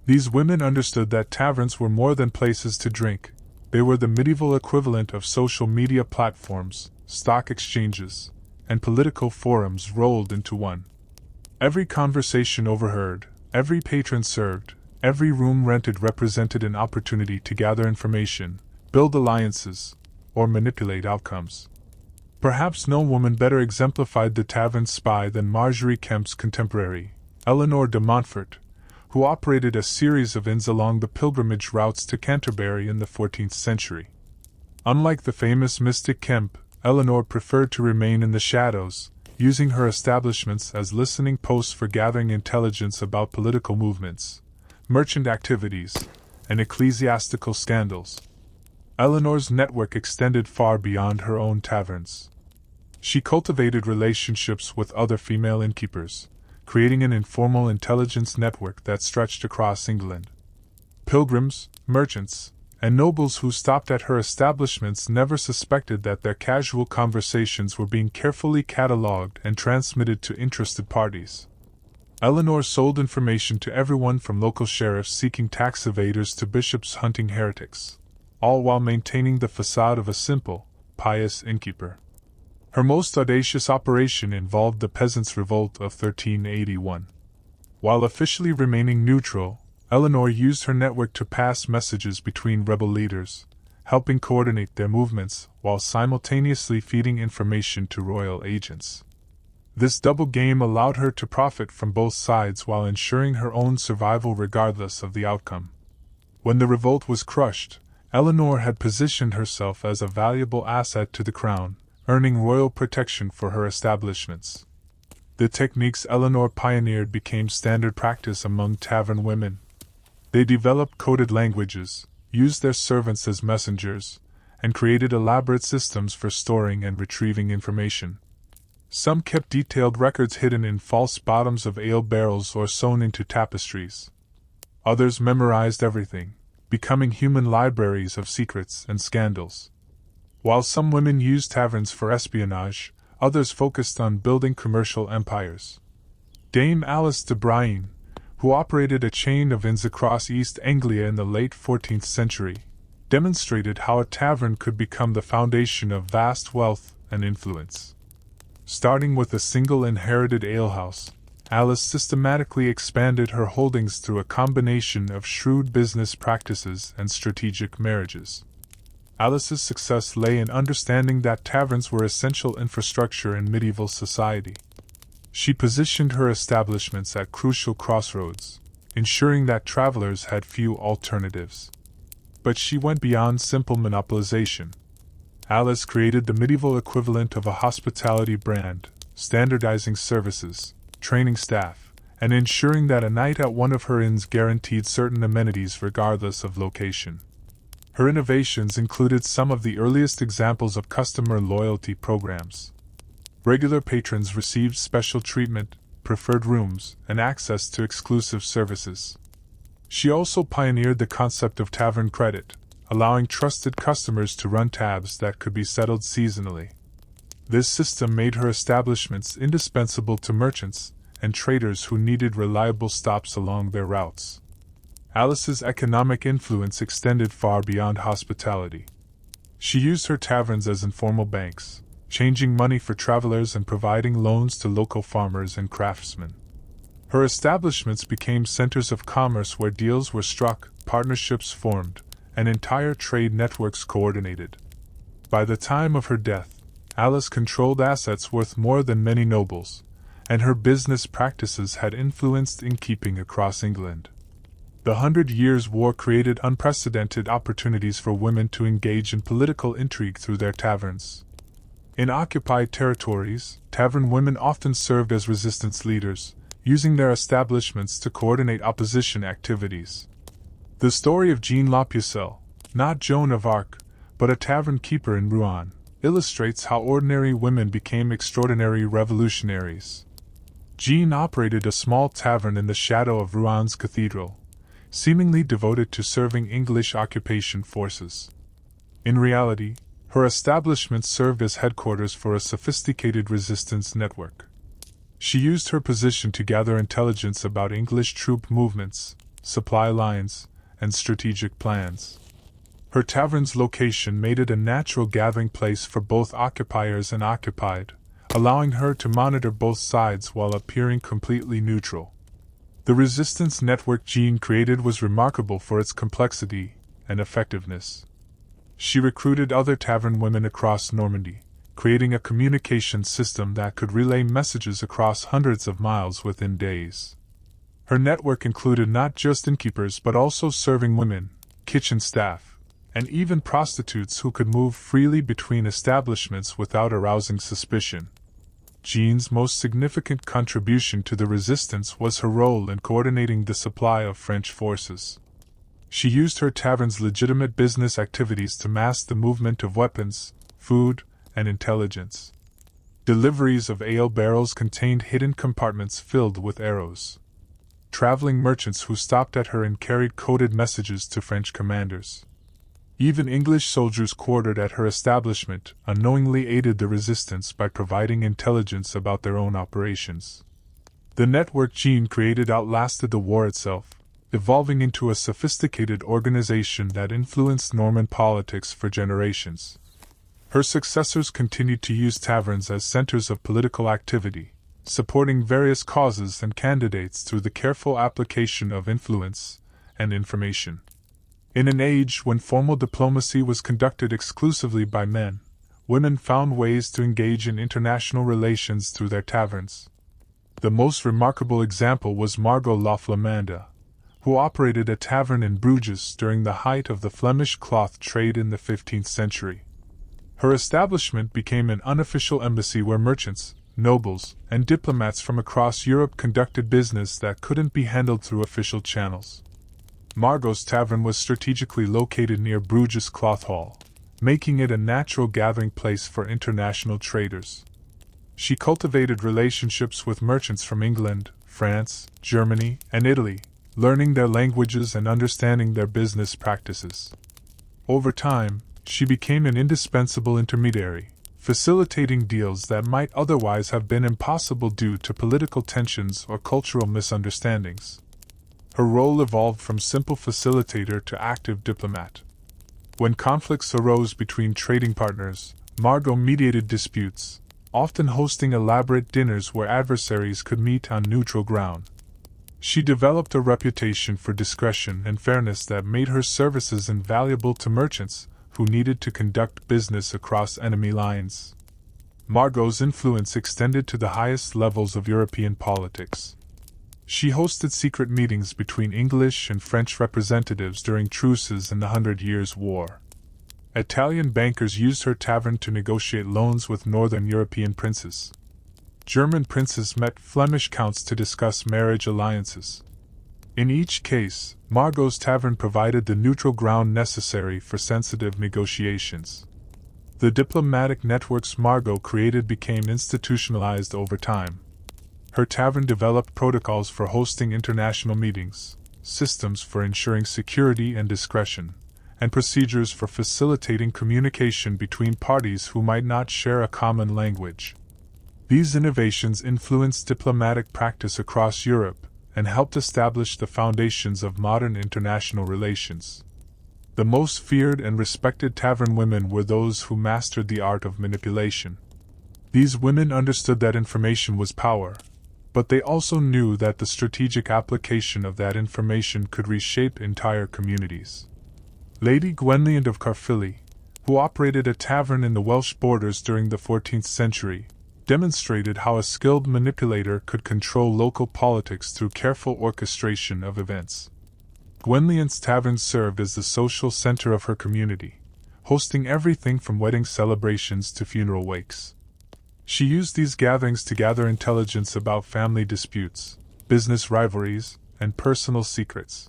These women understood that taverns were more than places to drink. They were the medieval equivalent of social media platforms, stock exchanges, and political forums rolled into one. Every conversation overheard, every patron served, every room rented represented an opportunity to gather information, build alliances, or manipulate outcomes. Perhaps no woman better exemplified the tavern spy than Marjorie Kemp's contemporary, Eleanor de Montfort, who operated a series of inns along the pilgrimage routes to Canterbury in the 14th century. Unlike the famous mystic Kemp, Eleanor preferred to remain in the shadows, using her establishments as listening posts for gathering intelligence about political movements, merchant activities, and ecclesiastical scandals. Eleanor's network extended far beyond her own taverns. She cultivated relationships with other female innkeepers, creating an informal intelligence network that stretched across England. Pilgrims, merchants, and nobles who stopped at her establishments never suspected that their casual conversations were being carefully catalogued and transmitted to interested parties. Eleanor sold information to everyone from local sheriffs seeking tax evaders to bishops hunting heretics, all while maintaining the facade of a simple, pious innkeeper. Her most audacious operation involved the Peasants' Revolt of 1381. While officially remaining neutral, Eleanor used her network to pass messages between rebel leaders, helping coordinate their movements while simultaneously feeding information to royal agents. This double game allowed her to profit from both sides while ensuring her own survival regardless of the outcome. When the revolt was crushed, Eleanor had positioned herself as a valuable asset to the crown, earning royal protection for her establishments. The techniques Eleanor pioneered became standard practice among tavern women. They developed coded languages, used their servants as messengers, and created elaborate systems for storing and retrieving information. Some kept detailed records hidden in false bottoms of ale barrels or sewn into tapestries. Others memorized everything, becoming human libraries of secrets and scandals. While some women used taverns for espionage, others focused on building commercial empires. Dame Alice de Brienne, who operated a chain of inns across East Anglia in the late 14th century, demonstrated how a tavern could become the foundation of vast wealth and influence. Starting with a single inherited alehouse, Alice systematically expanded her holdings through a combination of shrewd business practices and strategic marriages. Alice's success lay in understanding that taverns were essential infrastructure in medieval society. She positioned her establishments at crucial crossroads, ensuring that travelers had few alternatives. But she went beyond simple monopolization. Alice created the medieval equivalent of a hospitality brand, standardizing services, training staff, and ensuring that a night at one of her inns guaranteed certain amenities regardless of location. Her innovations included some of the earliest examples of customer loyalty programs. Regular patrons received special treatment, preferred rooms, and access to exclusive services. She also pioneered the concept of tavern credit, allowing trusted customers to run tabs that could be settled seasonally. This system made her establishments indispensable to merchants and traders who needed reliable stops along their routes. Alice's economic influence extended far beyond hospitality. She used her taverns as informal banks, changing money for travelers and providing loans to local farmers and craftsmen. Her establishments became centers of commerce where deals were struck, partnerships formed, and entire trade networks coordinated. By the time of her death, Alice controlled assets worth more than many nobles, and her business practices had influenced innkeeping across England. The 100 Years' War created unprecedented opportunities for women to engage in political intrigue through their taverns. In occupied territories, tavern women often served as resistance leaders, using their establishments to coordinate opposition activities. The story of Jean La Pucelle, not Joan of Arc, but a tavern keeper in Rouen, illustrates how ordinary women became extraordinary revolutionaries. Jean operated a small tavern in the shadow of Roun's cathedral, seemingly devoted to serving English occupation forces. In reality, her establishment served as headquarters for a sophisticated resistance network. She used her position to gather intelligence about English troop movements, supply lines, and strategic plans. Her tavern's location made it a natural gathering place for both occupiers and occupied, allowing her to monitor both sides while appearing completely neutral. The resistance network Jean created was remarkable for its complexity and effectiveness. She recruited other tavern women across Normandy, creating a communication system that could relay messages across hundreds of miles within days. Her network included not just innkeepers but also serving women, kitchen staff, and even prostitutes who could move freely between establishments without arousing suspicion. Jean's most significant contribution to the resistance was her role in coordinating the supply of French forces. She used her tavern's legitimate business activities to mask the movement of weapons, food, and intelligence. Deliveries of ale barrels contained hidden compartments filled with arrows. Traveling merchants who stopped at her and carried coded messages to French commanders. Even English soldiers quartered at her establishment unknowingly aided the resistance by providing intelligence about their own operations. The network Jean created outlasted the war itself, evolving into a sophisticated organization that influenced Norman politics for generations. Her successors continued to use taverns as centers of political activity, supporting various causes and candidates through the careful application of influence and information. In an age when formal diplomacy was conducted exclusively by men, women found ways to engage in international relations through their taverns. The most remarkable example was Margot La Flamande, who operated a tavern in Bruges during the height of the Flemish cloth trade in the 15th century. Her establishment became an unofficial embassy where merchants, nobles, and diplomats from across Europe conducted business that couldn't be handled through official channels. Margot's tavern was strategically located near Bruges Cloth Hall, making it a natural gathering place for international traders. She cultivated relationships with merchants from England, France, Germany, and Italy, learning their languages and understanding their business practices. Over time, she became an indispensable intermediary, facilitating deals that might otherwise have been impossible due to political tensions or cultural misunderstandings. Her role evolved from simple facilitator to active diplomat. When conflicts arose between trading partners, Margot mediated disputes, often hosting elaborate dinners where adversaries could meet on neutral ground. She developed a reputation for discretion and fairness that made her services invaluable to merchants who needed to conduct business across enemy lines. Margot's influence extended to the highest levels of European politics. She hosted secret meetings between English and French representatives during truces in the 100 Years' War. Italian bankers used her tavern to negotiate loans with Northern European princes. German princes met Flemish counts to discuss marriage alliances. In each case, Margot's tavern provided the neutral ground necessary for sensitive negotiations. The diplomatic networks Margot created became institutionalized over time. Her tavern developed protocols for hosting international meetings, systems for ensuring security and discretion, and procedures for facilitating communication between parties who might not share a common language. These innovations influenced diplomatic practice across Europe and helped establish the foundations of modern international relations. The most feared and respected tavern women were those who mastered the art of manipulation. These women understood that information was power, but they also knew that the strategic application of that information could reshape entire communities. Lady Gwenllian of Caerphilly, who operated a tavern in the Welsh borders during the 14th century, demonstrated how a skilled manipulator could control local politics through careful orchestration of events. Gwenllian's tavern served as the social center of her community, hosting everything from wedding celebrations to funeral wakes. She used these gatherings to gather intelligence about family disputes, business rivalries, and personal secrets.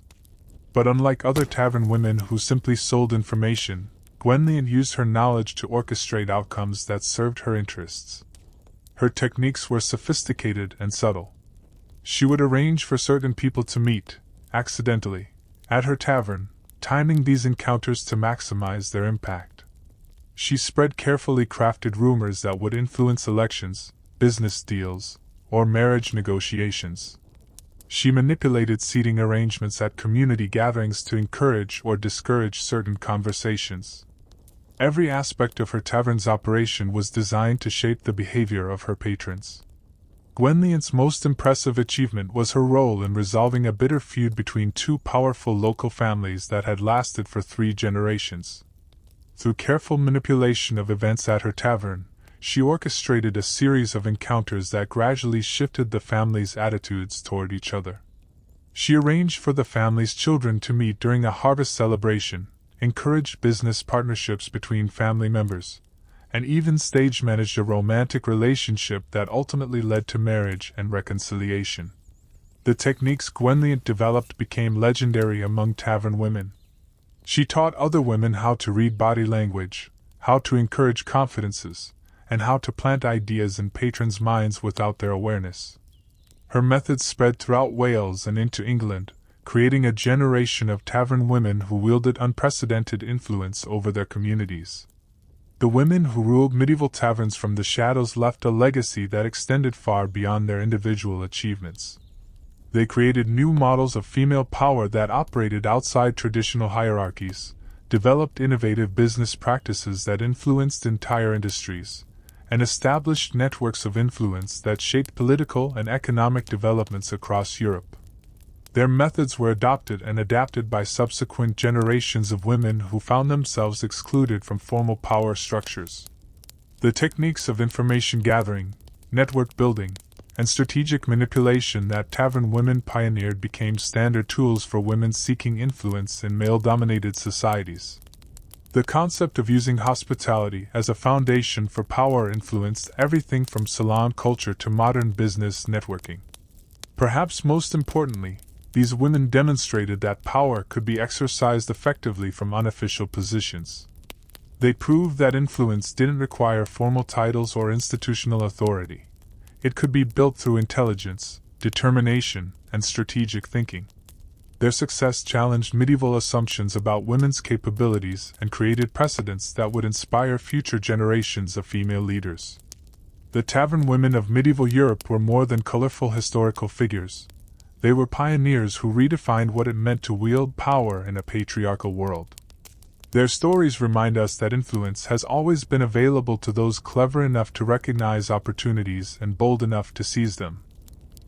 But unlike other tavern women who simply sold information, Gwenllian used her knowledge to orchestrate outcomes that served her interests. Her techniques were sophisticated and subtle. She would arrange for certain people to meet, accidentally, at her tavern, timing these encounters to maximize their impact. She spread carefully crafted rumors that would influence elections, business deals, or marriage negotiations. She manipulated seating arrangements at community gatherings to encourage or discourage certain conversations. Every aspect of her tavern's operation was designed to shape the behavior of her patrons. Gwenllian's most impressive achievement was her role in resolving a bitter feud between two powerful local families that had lasted for 3 generations. Through careful manipulation of events at her tavern, she orchestrated a series of encounters that gradually shifted the family's attitudes toward each other. She arranged for the family's children to meet during a harvest celebration, encouraged business partnerships between family members, and even stage-managed a romantic relationship that ultimately led to marriage and reconciliation. The techniques Gwenlliant developed became legendary among tavern women. She taught other women how to read body language, how to encourage confidences, and how to plant ideas in patrons' minds without their awareness. Her methods spread throughout Wales and into England, creating a generation of tavern women who wielded unprecedented influence over their communities. The women who ruled medieval taverns from the shadows left a legacy that extended far beyond their individual achievements. They created new models of female power that operated outside traditional hierarchies, developed innovative business practices that influenced entire industries, and established networks of influence that shaped political and economic developments across Europe. Their methods were adopted and adapted by subsequent generations of women who found themselves excluded from formal power structures. The techniques of information gathering, network building, and strategic manipulation that tavern women pioneered became standard tools for women seeking influence in male-dominated societies. The concept of using hospitality as a foundation for power influenced everything from salon culture to modern business networking. Perhaps most importantly, these women demonstrated that power could be exercised effectively from unofficial positions. They proved that influence didn't require formal titles or institutional authority. It could be built through intelligence, determination, and strategic thinking. Their success challenged medieval assumptions about women's capabilities and created precedents that would inspire future generations of female leaders. The tavern women of medieval Europe were more than colorful historical figures. They were pioneers who redefined what it meant to wield power in a patriarchal world. Their stories remind us that influence has always been available to those clever enough to recognize opportunities and bold enough to seize them.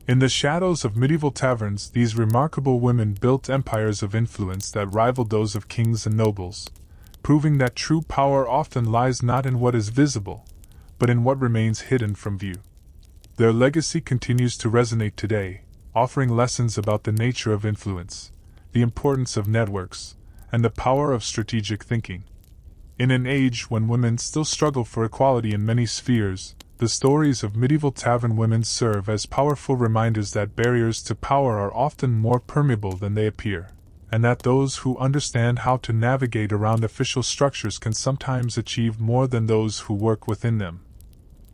In the shadows of medieval taverns, these remarkable women built empires of influence that rivaled those of kings and nobles, proving that true power often lies not in what is visible, but in what remains hidden from view. Their legacy continues to resonate today, offering lessons about the nature of influence, the importance of networks, and the power of strategic thinking. In an age when women still struggle for equality in many spheres, the stories of medieval tavern women serve as powerful reminders that barriers to power are often more permeable than they appear, and that those who understand how to navigate around official structures can sometimes achieve more than those who work within them.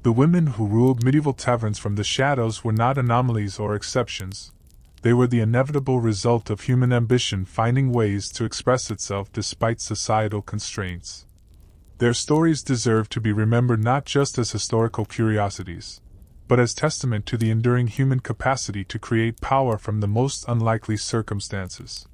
The women who ruled medieval taverns from the shadows were not anomalies or exceptions. They were the inevitable result of human ambition finding ways to express itself despite societal constraints. Their stories deserve to be remembered not just as historical curiosities, but as testament to the enduring human capacity to create power from the most unlikely circumstances.